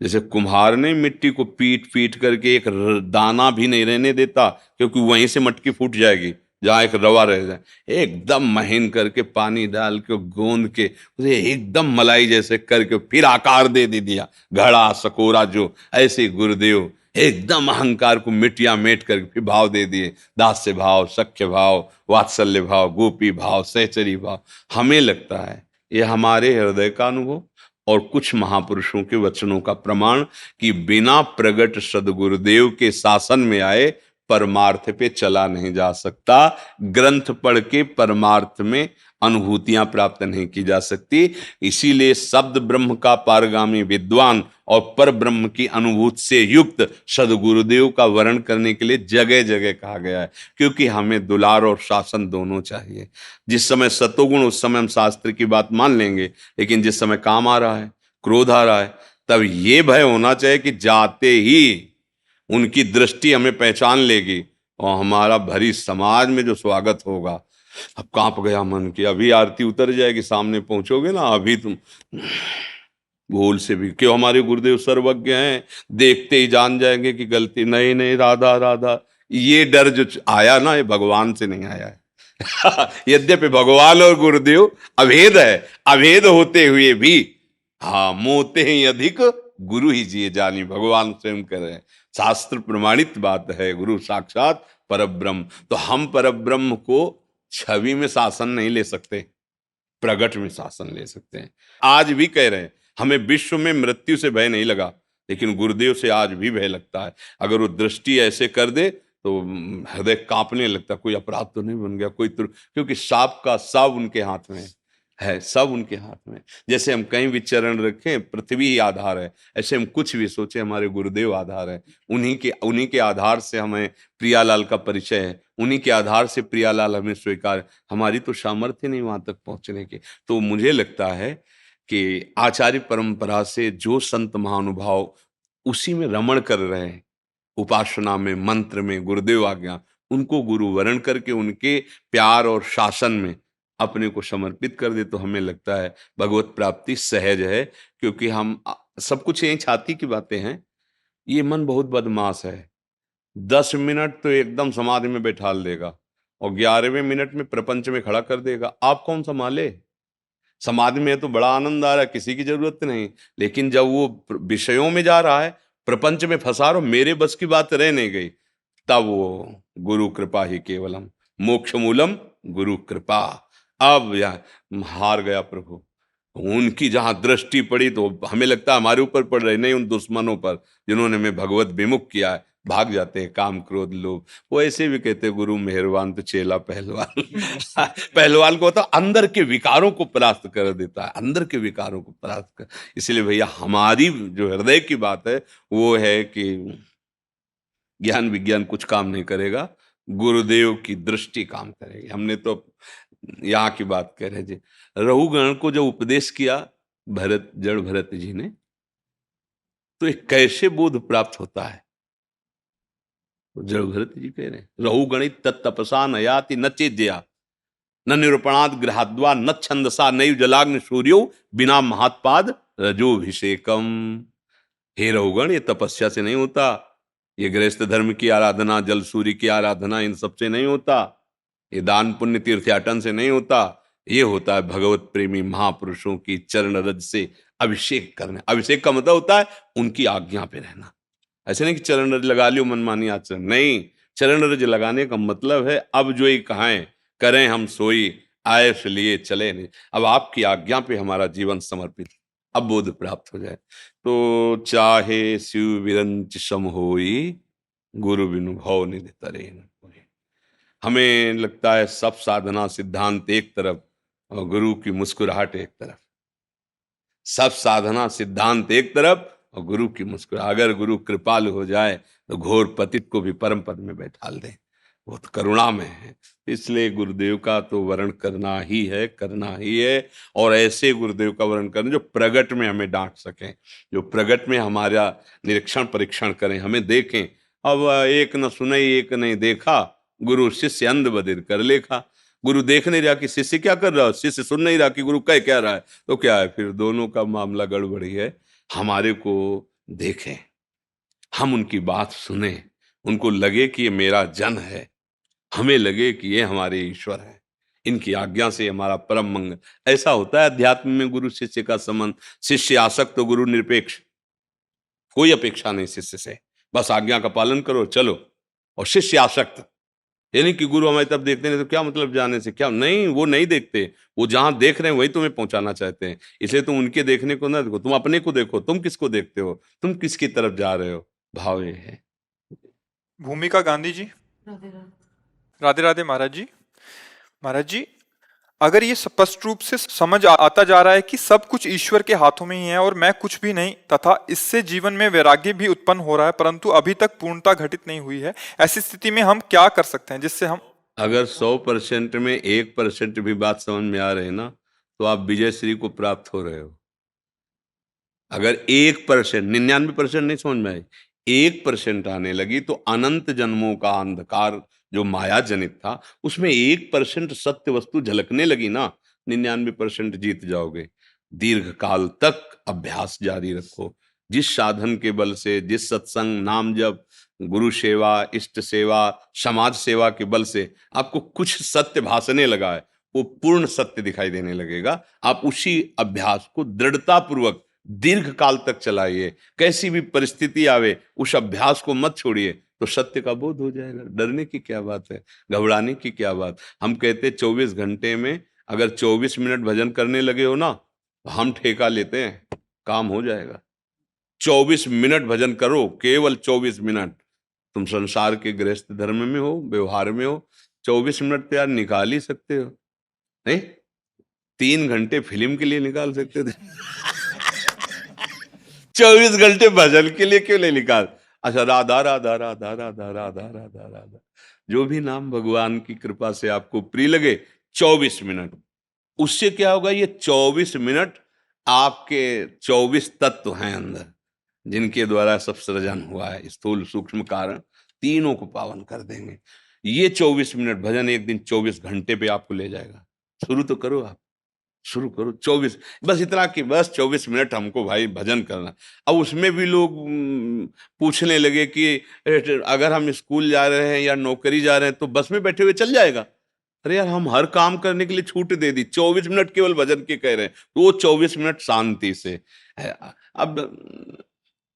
जैसे कुम्हार ने मिट्टी को पीट पीट करके एक दाना भी नहीं रहने देता, क्योंकि वहीं से मटकी फूट जाएगी जहाँ एक रवा रह जाए, एकदम महीन करके पानी डाल के गोंद के उसे एकदम मलाई जैसे करके फिर आकार दे दिया, घड़ा सकोरा जो। ऐसे गुरुदेव एकदम अहंकार को मिटिया मेट करके फिर भाव दे दिए, दास्य भाव, सख्य भाव, वात्सल्य भाव, गोपी भाव, सहचरी भाव। हमें लगता है ये हमारे हृदय का अनुभव और कुछ महापुरुषों के वचनों का प्रमाण कि बिना प्रगट सदगुरुदेव के शासन में आए परमार्थ पे चला नहीं जा सकता। ग्रंथ पढ़ के परमार्थ में अनुभूतियां प्राप्त नहीं की जा सकती। इसीलिए शब्द ब्रह्म का पारगामी विद्वान और पर ब्रह्म की अनुभूति से युक्त सदगुरुदेव का वर्ण करने के लिए जगह जगह कहा गया है, क्योंकि हमें दुलार और शासन दोनों चाहिए। जिस समय सतोगुण, उस समय हम शास्त्र की बात मान लेंगे, लेकिन जिस समय काम आ रहा है, क्रोध आ रहा है, तब ये भय होना चाहिए कि जाते ही उनकी दृष्टि हमें पहचान लेगी और हमारा भरी समाज में जो स्वागत होगा। अब कांप गया मन की, अभी आरती उतर जाएगी, सामने पहुंचोगे ना, अभी तुम भूल से भी, क्यों हमारे गुरुदेव सर्वज्ञ हैं, देखते ही जान जाएंगे कि गलती, नहीं नहीं राधा राधा। ये डर जो आया ना, ये भगवान से नहीं आया है। यद्यपि भगवान और गुरुदेव अभेद है, अभेद होते हुए भी हाँ मोते ही अधिक गुरु ही जिए जानी, भगवान स्वयं कह रहे हैं। शास्त्र प्रमाणित बात है, गुरु साक्षात परब्रह्म। तो हम परब्रह्म को छवि में शासन नहीं ले सकते, प्रगट में शासन ले सकते हैं। आज भी कह रहे हैं हमें विश्व में मृत्यु से भय नहीं लगा, लेकिन गुरुदेव से आज भी भय लगता है। अगर वो दृष्टि ऐसे कर दे तो हृदय कांपने लगता, कोई अपराध तो नहीं बन गया, कोई तो, क्योंकि सांप का सब उनके हाथ में है, सब उनके हाथ में। जैसे हम कहीं भी चरण रखें, पृथ्वी ही आधार है, ऐसे हम कुछ भी सोचे, हमारे गुरुदेव आधार है। उन्हीं के आधार से हमें प्रियालाल का परिचय है, उन्हीं के आधार से प्रियालाल हमें स्वीकार। हमारी तो सामर्थ्य नहीं वहां तक पहुंचने की। तो मुझे लगता है कि आचार्य परंपरा से जो संत महानुभाव उसी में रमण कर रहे हैं, उपासना में, मंत्र में, गुरुदेव आज्ञा, उनको गुरु वरण करके उनके प्यार और शासन में अपने को समर्पित कर दे, तो हमें लगता है भगवत प्राप्ति सहज है। क्योंकि हम सब कुछ यही छाती की बातें हैं। ये मन बहुत बदमाश है, 10 मिनट तो एकदम समाधि में बैठाल देगा और 11वें मिनट में प्रपंच में खड़ा कर देगा। आप कौन संभाले? समाधि में तो बड़ा आनंद आ रहा है, किसी की जरूरत नहीं, लेकिन जब वो विषयों में जा रहा है, प्रपंच में फंसा रहा, मेरे बस की बात रह नहीं गई, तब वो गुरु कृपा ही केवलम, मोक्ष मूलम गुरु कृपा। अब यह हार गया प्रभु। उनकी जहां दृष्टि पड़ी तो हमें लगता है हमारे ऊपर पड़ रही, नहीं उन दुश्मनों पर जिन्होंने हमें भगवत विमुख किया है। भाग जाते हैं काम क्रोध लोभ। वो ऐसे भी कहते हैं गुरु मेहरबान तो चेला पहलवान। पहलवान को होता अंदर के विकारों को परास्त कर देता है, अंदर के विकारों को परास्त कर। इसलिए भैया हमारी जो हृदय की बात है वो है कि ज्ञान विज्ञान कुछ काम नहीं करेगा, गुरुदेव की दृष्टि काम करेगी। हमने तो यहाँ की बात कह रहे जी, रघुगण को जो उपदेश किया भरत, जड़ भरत जी ने, तो एक कैसे बोध प्राप्त होता है? तो जड़ भरत जी कह रहे हैं रघुगणित तत्तपसा न याति न चेद्या न निरूपणाद गृहाद्वा न छंदसा नैव जलाग्नि सूर्यो बिना महात्पाद रजोभिषेकम। हे रघुगण, ये तपस्या से नहीं होता, ये गृहस्थ धर्म की आराधना, जल सूर्य की आराधना, इन सब से नहीं होता, ये दान पुण्य तीर्थयाटन से नहीं होता, ये होता है भगवत प्रेमी महापुरुषों की चरण रज से अभिषेक करना। अभिषेक का मतलब होता है उनकी आज्ञा पे रहना। ऐसे नहीं कि चरण रज लगा लियो मनमानी आचरण, नहीं। चरण रज लगाने का मतलब है अब जो ये कहें करें हम सोई, आए लिए चले नहीं। अब आपकी आज्ञा पे हमारा जीवन समर्पित, अब बोध प्राप्त हो जाए। तो चाहे शिव विरंच सम होई, गुरु बिनु भव निधि तरे न कोई। हमें लगता है सब साधना सिद्धांत एक तरफ और गुरु की मुस्कुराहट एक तरफ। सब साधना सिद्धांत एक तरफ और गुरु की मुस्कुराहट। अगर गुरु कृपालु हो जाए तो घोर पतित को भी परम पद में बैठाल दे, वो तो करुणा में है। इसलिए गुरुदेव का तो वर्ण करना ही है, करना ही है। और ऐसे गुरुदेव का वर्ण करना जो प्रगट में हमें डांट सकें, जो प्रगट में हमारा निरीक्षण परीक्षण करें, हमें देखें। अब एक न सुनई एक नहीं देखा, गुरु शिष्य अंध बधिर कर लेखा। गुरु देख नहीं रहा कि शिष्य क्या कर रहा है, शिष्य सुन नहीं रहा कि गुरु कह क्या रहा है, तो क्या है फिर दोनों का मामला गड़बड़ी है। हमारे को देखें, हम उनकी बात सुने, उनको लगे कि ये मेरा जन है, हमें लगे कि ये हमारे ईश्वर है, इनकी आज्ञा से हमारा परम मंगल। ऐसा होता है अध्यात्म में गुरु शिष्य का संबंध। शिष्य आसक्त तो गुरु निरपेक्ष, कोई अपेक्षा नहीं शिष्य से, बस आज्ञा का पालन करो चलो। और शिष्य आसक्त यानी कि गुरु हमारी तरफ देखते नहीं तो क्या मतलब जाने से, क्या नहीं, वो नहीं देखते। वो जहां देख रहे हैं वही तुम्हें पहुंचाना चाहते हैं। इसलिए तुम उनके देखने को ना देखो, तुम अपने को देखो। तुम किसको देखते हो, तुम किसकी तरफ जा रहे हो, भाव ये है। भूमिका गांधी जी। राधे राधे महाराज जी। महाराज जी, अगर ये स्पष्ट रूप से समझ आता जा रहा है कि सब कुछ ईश्वर के हाथों में ही है और मैं कुछ भी नहीं, तथा इससे जीवन में वैराग्य भी उत्पन्न हो रहा है परंतु अभी तक पूर्णता घटित नहीं हुई है, ऐसी स्थिति में हम क्या कर सकते हैं जिससे हम। अगर 100% में 1% भी बात समझ में आ रहे ना, तो आप विजय श्री को प्राप्त हो रहे हो। अगर 1%, 99% नहीं समझ में आई, 1% आने लगी तो अनंत जन्मों का अंधकार जो माया जनित था उसमें 1% सत्य वस्तु झलकने लगी ना, 99% जीत जाओगे। दीर्घ काल तक अभ्यास जारी रखो। जिस साधन के बल से, जिस सत्संग, नाम जप, गुरु सेवा, इष्ट सेवा, समाज सेवा के बल से आपको कुछ सत्य भासने लगा है, वो पूर्ण सत्य दिखाई देने लगेगा। आप उसी अभ्यास को दृढ़ता पूर्वक दीर्घ काल तक चलाइए। कैसी भी परिस्थिति आवे उस अभ्यास को मत छोड़िए, तो सत्य का बोध हो जाएगा। डरने की क्या बात है, घबराने की क्या बात। हम कहते 24 घंटे में अगर 24 मिनट भजन करने लगे हो ना, तो हम ठेका लेते हैं, काम हो जाएगा। 24 मिनट भजन करो, केवल 24 मिनट। तुम संसार के गृहस्थ धर्म में हो, व्यवहार में हो, 24 मिनट तो यार निकाल ही सकते हो, नहीं? 3 घंटे फिल्म के लिए निकाल सकते थे। 24 घंटे भजन के लिए क्यों नहीं निकाल। अच्छा, राधा राधा राधा राधा राधा राधा राधा, जो भी नाम भगवान की कृपा से आपको प्रिय लगे, 24 मिनट। उससे क्या होगा, ये 24 मिनट आपके 24 तत्व हैं अंदर, जिनके द्वारा सब सृजन हुआ है, स्थूल सूक्ष्म कारण, तीनों को पावन कर देंगे। ये 24 मिनट भजन एक दिन 24 घंटे पे आपको ले जाएगा। शुरू तो करो, आप शुरू करो 24, बस इतना कि बस 24 मिनट हमको भाई भजन करना। अब उसमें भी लोग पूछने लगे कि अगर हम स्कूल जा रहे हैं या नौकरी जा रहे हैं तो बस में बैठे हुए चल जाएगा। अरे यार, हम हर काम करने के लिए छूट दे दी, 24 मिनट केवल भजन के कह रहे हैं, तो वो 24 मिनट शांति से है। अब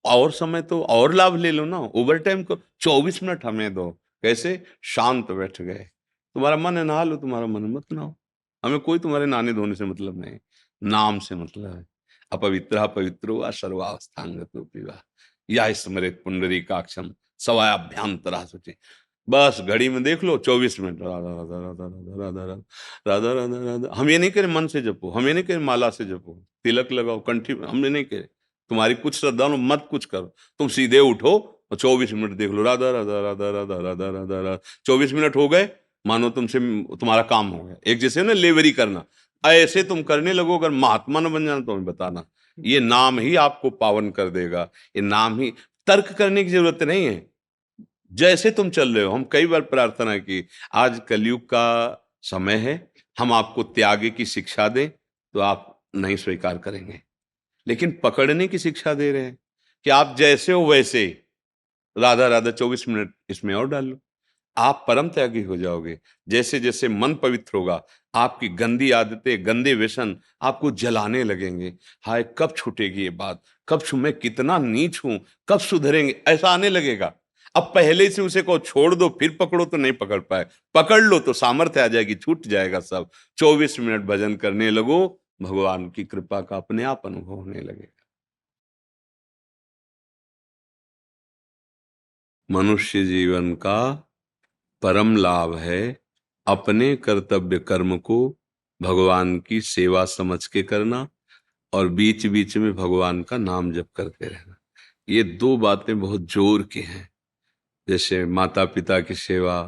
और समय तो और लाभ ले लो ना, ओवर टाइम को 24 मिनट हमें दो। कैसे? शांत बैठ गए, तुम्हारा मन है नहा लो, तुम्हारा मन मत नहाओ, हमें कोई तुम्हारे नहाने धोने से मतलब नहीं, नाम से मतलब है। अपवित्र पवित्रो वा सर्वावस्थांगतो पिवा, या स्मृत पुंडरीकाक्षम सवायाभ्यांतरा शुचि। बस घड़ी में देख लो 24 मिनट, राधा राधा राधा राधा राधा राधा राधा राधा राधा। हम ये नहीं करें मन से जपो, हम ये नहीं करें माला से जपो, तिलक लगाओ कंठी में, हमने नहीं कहे। तुम्हारी कुछ श्रद्धा हो मत कुछ करो, तुम सीधे उठो और 24 मिनट देख लो, राधा राधा राधा राधा राधा राधा राधा। 24 मिनट हो गए, मानो तुमसे तुम्हारा काम हो गया। एक जैसे ना लेवरी करना, ऐसे तुम करने लगो। अगर महात्मा न बन जाना तो हमें बताना, ये नाम ही आपको पावन कर देगा। ये नाम ही, तर्क करने की जरूरत नहीं है, जैसे तुम चल रहे हो। हम कई बार प्रार्थना की, आज कलयुग का समय है, हम आपको त्याग की शिक्षा दें तो आप नहीं स्वीकार करेंगे, लेकिन पकड़ने की शिक्षा दे रहे हैं कि आप जैसे हो वैसे। राधा राधा 24 मिनट इसमें और डाल लो। आप परम त्यागी हो जाओगे। जैसे जैसे मन पवित्र होगा, आपकी गंदी आदतें, गंदे व्यसन आपको जलाने लगेंगे। हाय कब छूटेगी ये बात, मैं कितना नीच हूं, कब सुधरेंगे, ऐसा आने लगेगा। अब पहले से उसे को छोड़ दो, फिर पकड़ो तो नहीं पकड़ पाए, पकड़ लो तो सामर्थ्य आ जाएगी, छूट जाएगा सब। 24 मिनट भजन करने लगो, भगवान की कृपा का अपने आप अनुभव होने लगेगा। मनुष्य जीवन का परम लाभ है अपने कर्तव्य कर्म को भगवान की सेवा समझ के करना, और बीच बीच में भगवान का नाम जप करते रहना। ये दो बातें बहुत जोर की हैं। जैसे माता पिता की सेवा,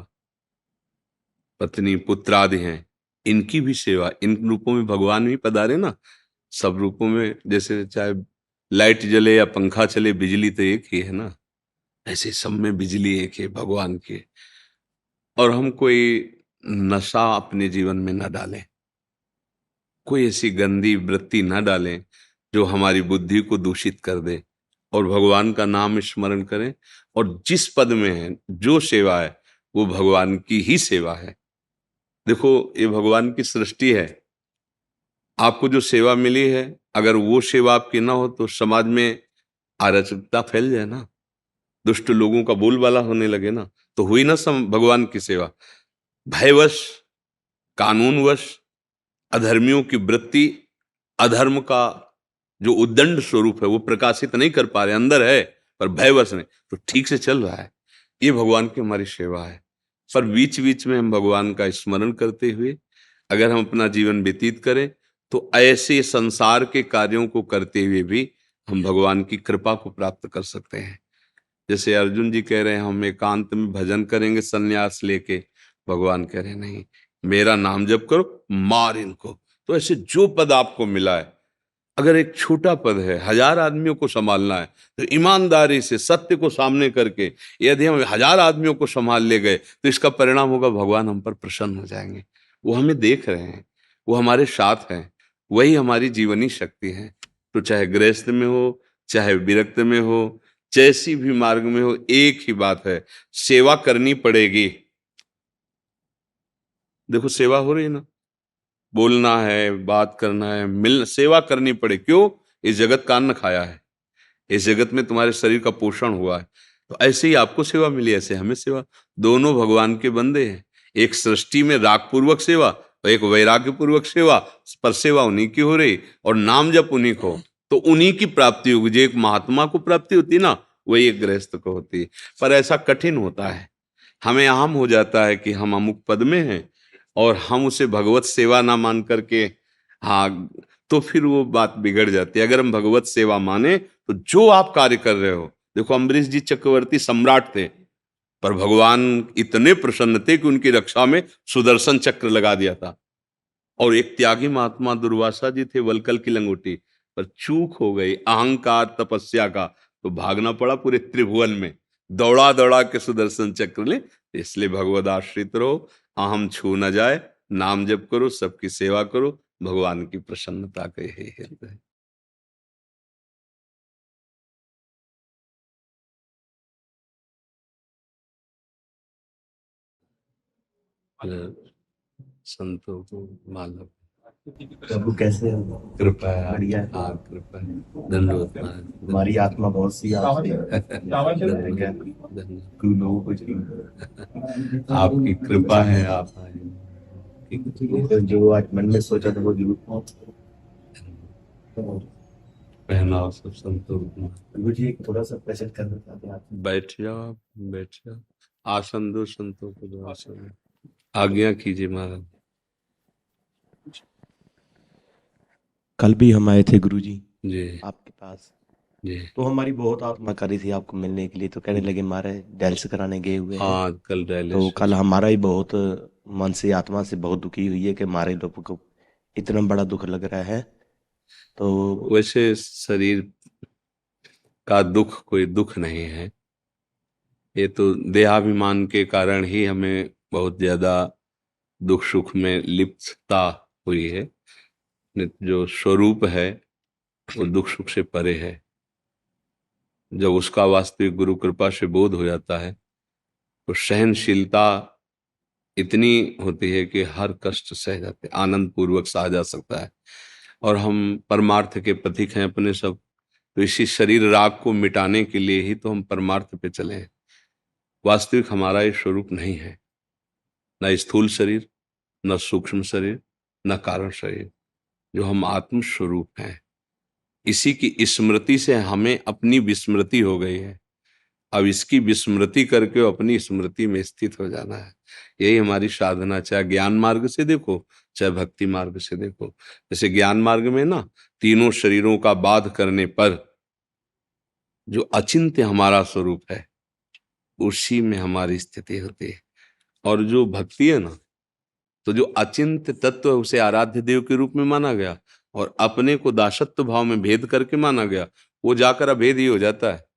पत्नी पुत्र आदि हैं, इनकी भी सेवा, इन रूपों में भगवान भी पधारे ना। सब रूपों में, जैसे चाहे लाइट जले या पंखा चले, बिजली तो एक ही है ना, ऐसे सब में बिजली एक है भगवान की। और हम कोई नशा अपने जीवन में न डालें, कोई ऐसी गंदी वृत्ति न डालें जो हमारी बुद्धि को दूषित कर दे, और भगवान का नाम स्मरण करें। और जिस पद में है, जो सेवा है, वो भगवान की ही सेवा है। देखो, ये भगवान की सृष्टि है। आपको जो सेवा मिली है, अगर वो सेवा आपकी ना हो तो समाज में अराजकता फैल जाए ना, दुष्ट लोगों का बोलबाला होने लगे ना, तो हुई ना भगवान की सेवा। भयवश, कानूनवश अधर्मियों की वृत्ति, अधर्म का जो उद्दंड स्वरूप है वो प्रकाशित नहीं कर पा रहे, अंदर है पर भयवश नहीं, तो ठीक से चल रहा है। ये भगवान की हमारी सेवा है। पर बीच बीच में हम भगवान का स्मरण करते हुए अगर हम अपना जीवन व्यतीत करें, तो ऐसे संसार के कार्यों को करते हुए भी हम भगवान की कृपा को प्राप्त कर सकते हैं। जैसे अर्जुन जी कह रहे हैं हम एकांत में भजन करेंगे सन्यास लेके, भगवान कह रहे हैं नहीं, मेरा नाम जप करो, मार इनको। तो ऐसे जो पद आपको मिला है, अगर एक छोटा पद है, 1000 आदमियों को संभालना है, तो ईमानदारी से सत्य को सामने करके यदि हम 1000 आदमियों को संभाल ले गए, तो इसका परिणाम होगा भगवान हम पर प्रसन्न हो जाएंगे। वो हमें देख रहे हैं, वो हमारे साथ हैं, वही हमारी जीवनी शक्ति है। तो चाहे गृहस्थ में हो, चाहे विरक्त में हो, जैसी भी मार्ग में हो, एक ही बात है, सेवा करनी पड़ेगी। देखो सेवा हो रही है ना, बोलना है, बात करना है, मिल सेवा करनी पड़े। क्यों? इस जगत का अन्न खाया है, इस जगत में तुम्हारे शरीर का पोषण हुआ है, तो ऐसे ही आपको सेवा मिली, ऐसे हमें सेवा। दोनों भगवान के बंदे हैं। एक सृष्टि में राग पूर्वक सेवा और एक वैराग्य पूर्वक सेवा, पर सेवा उन्हीं की हो रही और नाम जप उन्हीं को, तो उन्हीं की प्राप्ति होगी। जो एक महात्मा को प्राप्ति होती है ना, वही एक गृहस्थ को होती है। पर ऐसा कठिन होता है, हमें आम हो जाता है कि हम अमुक पद में हैं और हम उसे भगवत सेवा ना मान करके, हाँ, तो फिर वो बात बिगड़ जाती है। अगर हम भगवत सेवा माने तो जो आप कार्य कर रहे हो, देखो अम्बरीश जी चक्रवर्ती सम्राट थे, पर भगवान इतने प्रसन्न थे कि उनकी रक्षा में सुदर्शन चक्र लगा दिया था। और एक त्यागी महात्मा दुर्वासा जी थे, वलकल की लंगोटी, पर चूक हो गई अहंकार तपस्या का, तो भागना पड़ा पूरे त्रिभुवन में, दौड़ा दौड़ा के सुदर्शन चक्र ले। इसलिए भगवद आश्रित रहो, अहम छू न जाए, नाम जप करो, सबकी सेवा करो, भगवान की प्रसन्नता के हे हृदय। संतों को मालूम, प्रभु कैसे हो? कृपा है, बढ़िया है। हाँ कृपा है, धन्यवाद महाराज, हमारी आत्मा बहुत सी धन्यवाद। तू लोगों को चाहिए। आपकी कृपा है, आप आए। तो जो आज मन में सोचा था वो जरूर। पहनाओ सब संतों को। प्रभु जी एक थोड़ा सा प्रेजेंट करना चाहते हैं आप। बैठ जाओ आप, बैठ जाओ, आसन दो संतों को, दो आसन। आज्ञा कीजिए महाराज। कल भी हम आए थे गुरु जी जी आपके पास, जी। तो हमारी बहुत आत्मा कर रही थी आपको मिलने के लिए, तो कहने लगे हमारे डायलिसिस कराने गए हुए हैं। हाँ कल तो डायलिसिस, कल हमारा ही बहुत मन से आत्मा से बहुत दुखी हुई है कि हमारे लोगों को इतना बड़ा दुख लग रहा है। तो वैसे शरीर का दुख कोई दुख नहीं है, ये तो देहाभिमान के कारण ही हमें बहुत ज्यादा दुख सुख में लिप्तता हुई है। जो स्वरूप है वो दुख सुख से परे है। जब उसका वास्तविक गुरु कृपा से बोध हो जाता है, तो सहनशीलता इतनी होती है कि हर कष्ट सह जाते, आनंद पूर्वक सहा जा सकता है। और हम परमार्थ के पथिक हैं अपने सब, तो इसी शरीर राग को मिटाने के लिए ही तो हम परमार्थ पे चले हैं। वास्तविक हमारा ये स्वरूप नहीं है, न स्थूल शरीर, न सूक्ष्म शरीर, न कारण शरीर। जो हम आत्म स्वरूप हैं, इसी की स्मृति से हमें अपनी विस्मृति हो गई है। अब इसकी विस्मृति करके अपनी स्मृति में स्थित हो जाना है। यही हमारी साधना, चाहे ज्ञान मार्ग से देखो, चाहे भक्ति मार्ग से देखो। जैसे ज्ञान मार्ग में ना, तीनों शरीरों का बाध करने पर जो अचिंत्य हमारा स्वरूप है, उसी में हमारी स्थिति होती है। और जो भक्ति है ना, तो जो अचिंत्य तत्व है उसे आराध्य देव के रूप में माना गया, और अपने को दासत्व भाव में भेद करके माना गया, वो जाकर अभेद ही हो जाता है।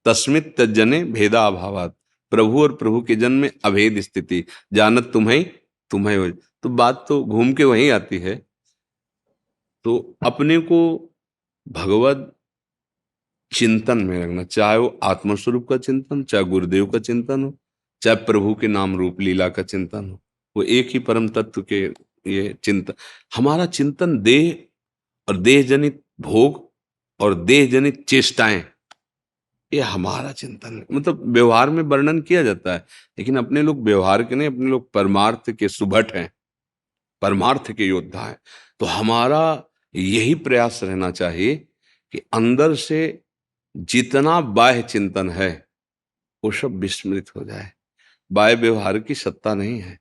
तस्मित तज्जने भेदा अभावात, प्रभु और प्रभु के जन में अभेद स्थिति, जानत तुम्हें हो। तो बात तो घूम के वहीं आती है। तो अपने को भगवत चिंतन में रखना, चाहे वो आत्मस्वरूप का चिंतन, चाहे गुरुदेव का चिंतन हो, चाहे प्रभु के नाम रूप लीला का चिंतन हो, वो एक ही परम तत्व के ये चिंतन। हमारा चिंतन देह और देह जनित भोग और देह जनित चेष्टाएं, ये हमारा चिंतन है। मतलब व्यवहार में वर्णन किया जाता है, लेकिन अपने लोग व्यवहार के नहीं, अपने लोग परमार्थ के सुभट हैं, परमार्थ के योद्धा हैं। तो हमारा यही प्रयास रहना चाहिए कि अंदर से जितना बाह्य चिंतन है वो सब विस्मृत हो जाए। बाह्य व्यवहार की सत्ता नहीं है।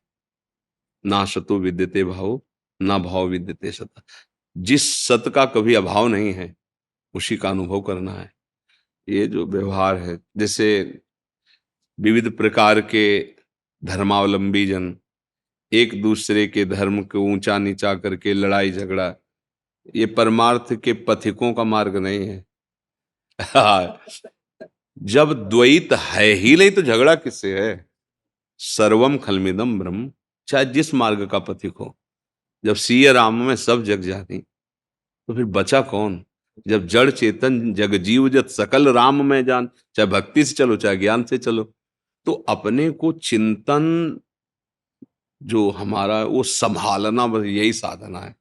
ना सतो विद्यते भाव, ना भाव विद्यते सता। जिस सत का कभी अभाव नहीं है, उसी का अनुभव करना है। ये जो व्यवहार है, जैसे विविध प्रकार के धर्मावलंबी जन एक दूसरे के धर्म को ऊंचा नीचा करके लड़ाई झगड़ा, ये परमार्थ के पथिकों का मार्ग नहीं है। जब द्वैत है ही नहीं तो झगड़ा किससे है? सर्वम खलमिदम ब्रह्म, चाहे जिस मार्ग का पथिक हो। जब सीय राम में सब जग जाती, तो फिर बचा कौन? जब जड़ चेतन जग जीव जत सकल राम में जान, चाहे भक्ति से चलो चाहे ज्ञान से चलो। तो अपने को चिंतन जो हमारा वो संभालना, बस यही साधना है।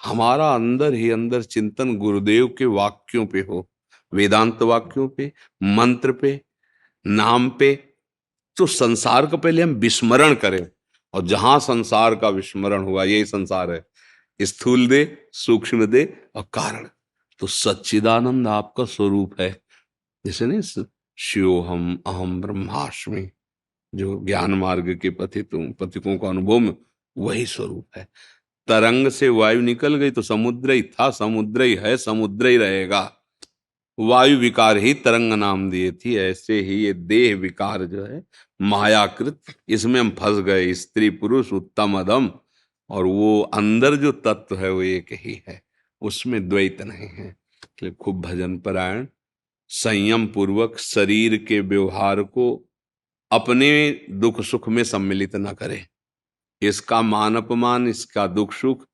हमारा अंदर ही अंदर चिंतन गुरुदेव के वाक्यों पे हो, वेदांत वाक्यों पे, मंत्र पे, नाम पे। तो संसार का पहले हम विस्मरण करें, और जहां संसार का विस्मरण हुआ, यही संसार है, स्थूल देह, सूक्ष्म देह और कारण। तो सच्चिदानंद आपका स्वरूप है। जैसे नहीं, शिवोहम अहम ब्रह्मास्मि, जो ज्ञान मार्ग के पथिकों का अनुभव में वही स्वरूप है। तरंग से वायु निकल गई तो समुद्र ही था, समुद्र ही है, समुद्र ही रहेगा। वायु विकार ही तरंग नाम दिए थी। ऐसे ही ये देह विकार जो है मायाकृत, इसमें हम फंस गए, स्त्री पुरुष उत्तम अधम। और वो अंदर जो तत्व है वो एक ही है, उसमें द्वैत नहीं है। इसलिए खूब भजन परायण, संयम पूर्वक शरीर के व्यवहार को अपने दुख सुख में सम्मिलित न करें। इसका मान अपमान, इसका दुख सुख,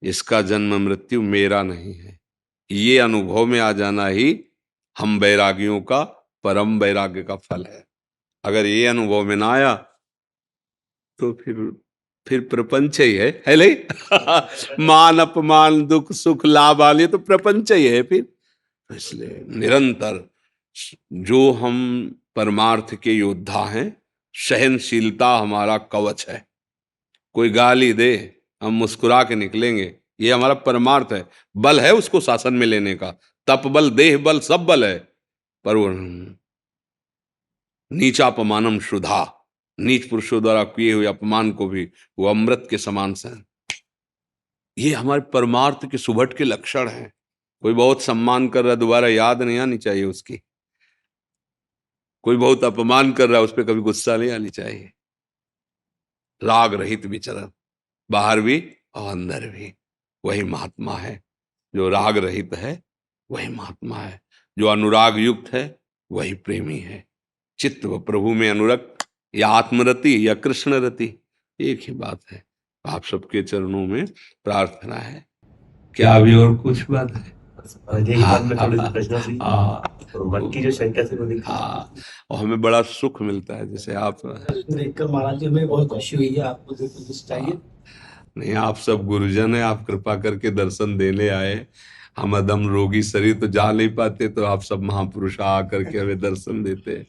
इसका जन्म मृत्यु मेरा नहीं है, ये अनुभव में आ जाना ही हम वैरागियों का परम वैराग्य का फल है। अगर ये अनुभव में ना आया तो फिर प्रपंच ही है नहीं? मान अपमान दुख सुख लाभ वाले तो प्रपंच ही है फिर। इसलिए निरंतर जो हम परमार्थ के योद्धा हैं, सहनशीलता हमारा कवच है। कोई गाली दे, हम मुस्कुरा के निकलेंगे, ये हमारा परमार्थ है। बल है उसको शासन में लेने का, तप बल, देह बल, सब बल है। पर वो नीचापमानम शुद्धा, नीच पुरुषों द्वारा किए हुए अपमान को भी वो अमृत के समान से। ये हमारे परमार्थ के सुभट के लक्षण हैं। कोई बहुत सम्मान कर रहा है, दोबारा याद नहीं आनी चाहिए उसकी। कोई बहुत अपमान कर रहा है, उस पर कभी गुस्सा नहीं आनी चाहिए। राग रहित विचरण, बाहर भी और अंदर भी, वही महात्मा है। जो राग रहित है वही महात्मा है। जो अनुराग युक्त है वही प्रेमी है। चित्त व प्रभु में अनुरक्त, या आत्मरति या कृष्ण रति, एक ही बात है। आप सबके चरणों में प्रार्थना है। क्या अभी और कुछ बात है? यही मन में थोड़ी सी प्रश्न थी, हाँ तो मन की जो शंका थी वो निकली। हाँ, और हमें बड़ा सुख मिलता है जैसे आप। देखकर महाराज जी हमें बहुत खुशी हुई है, आपको जो कुछ चाहिए। नहीं, आप सब गुरुजन है, आप कृपा करके दर्शन देने आए। हम अदम रोगी शरीर तो जा नहीं पाते, तो आप सब महापुरुष आ करके हमें दर्शन देते हैं।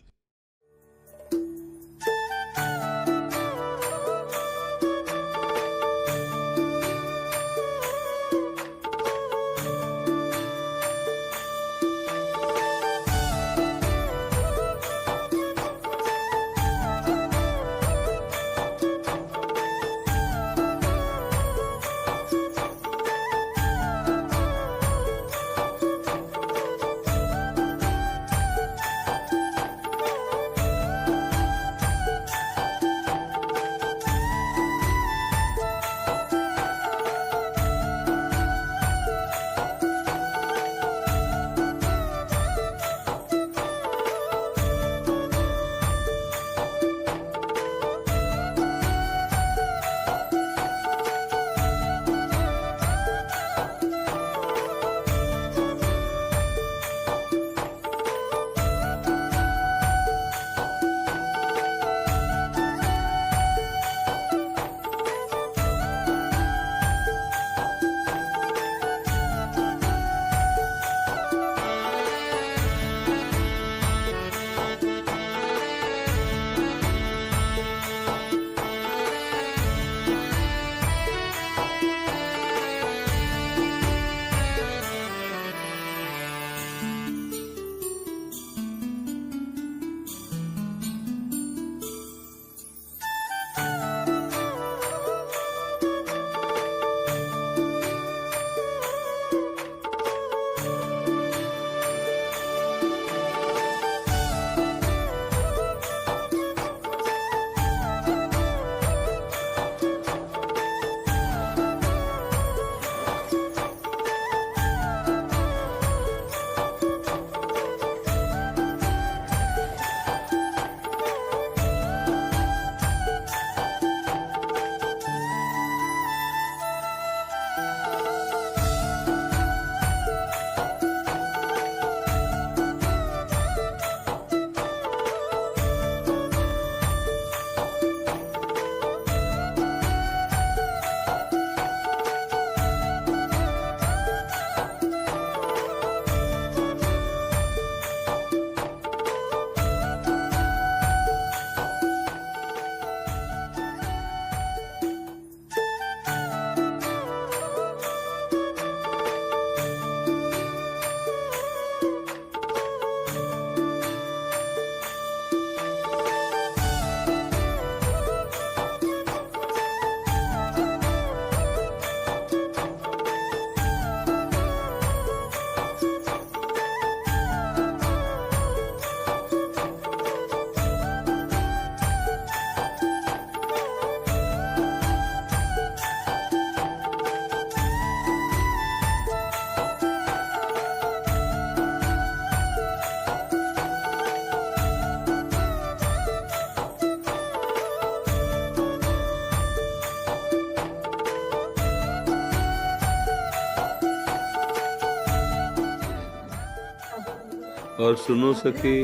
और सुनो सखी,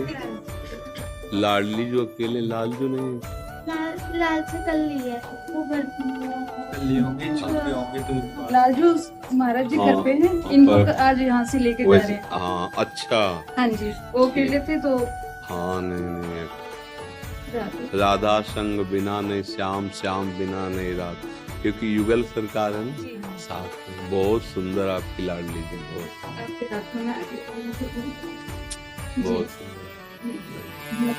लाडली जो अकेले लालजू नहीं, लाल से कल ली है वो लालजू महाराज जी घर हाँ, पे हैं, इनको पर- आज यहाँ से लेके जा रहे वैसे हैं। हाँ अच्छा, हाँ जी, वो अकेले थे तो हाँ नहीं जाते। राधा संग बिना नहीं श्याम, श्याम बिना नहीं राधा, क्योंकि युगल सरकार है ना जी हाँ। साथ में। बहुत सुंदर आपकी लाडली जी, बहुत आपके साथ में आगे- बहुत जी। सुंदर।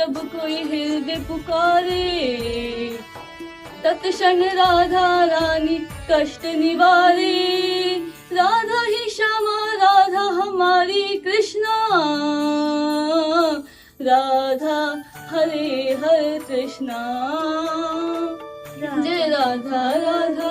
जब कोई हृदय पुकारे, तत्क्षण राधा रानी कष्ट निवारे। राधा ही श्यामा राधा हमारी कृष्णा, राधा हरे हरे कृष्णा। जय राधा राधा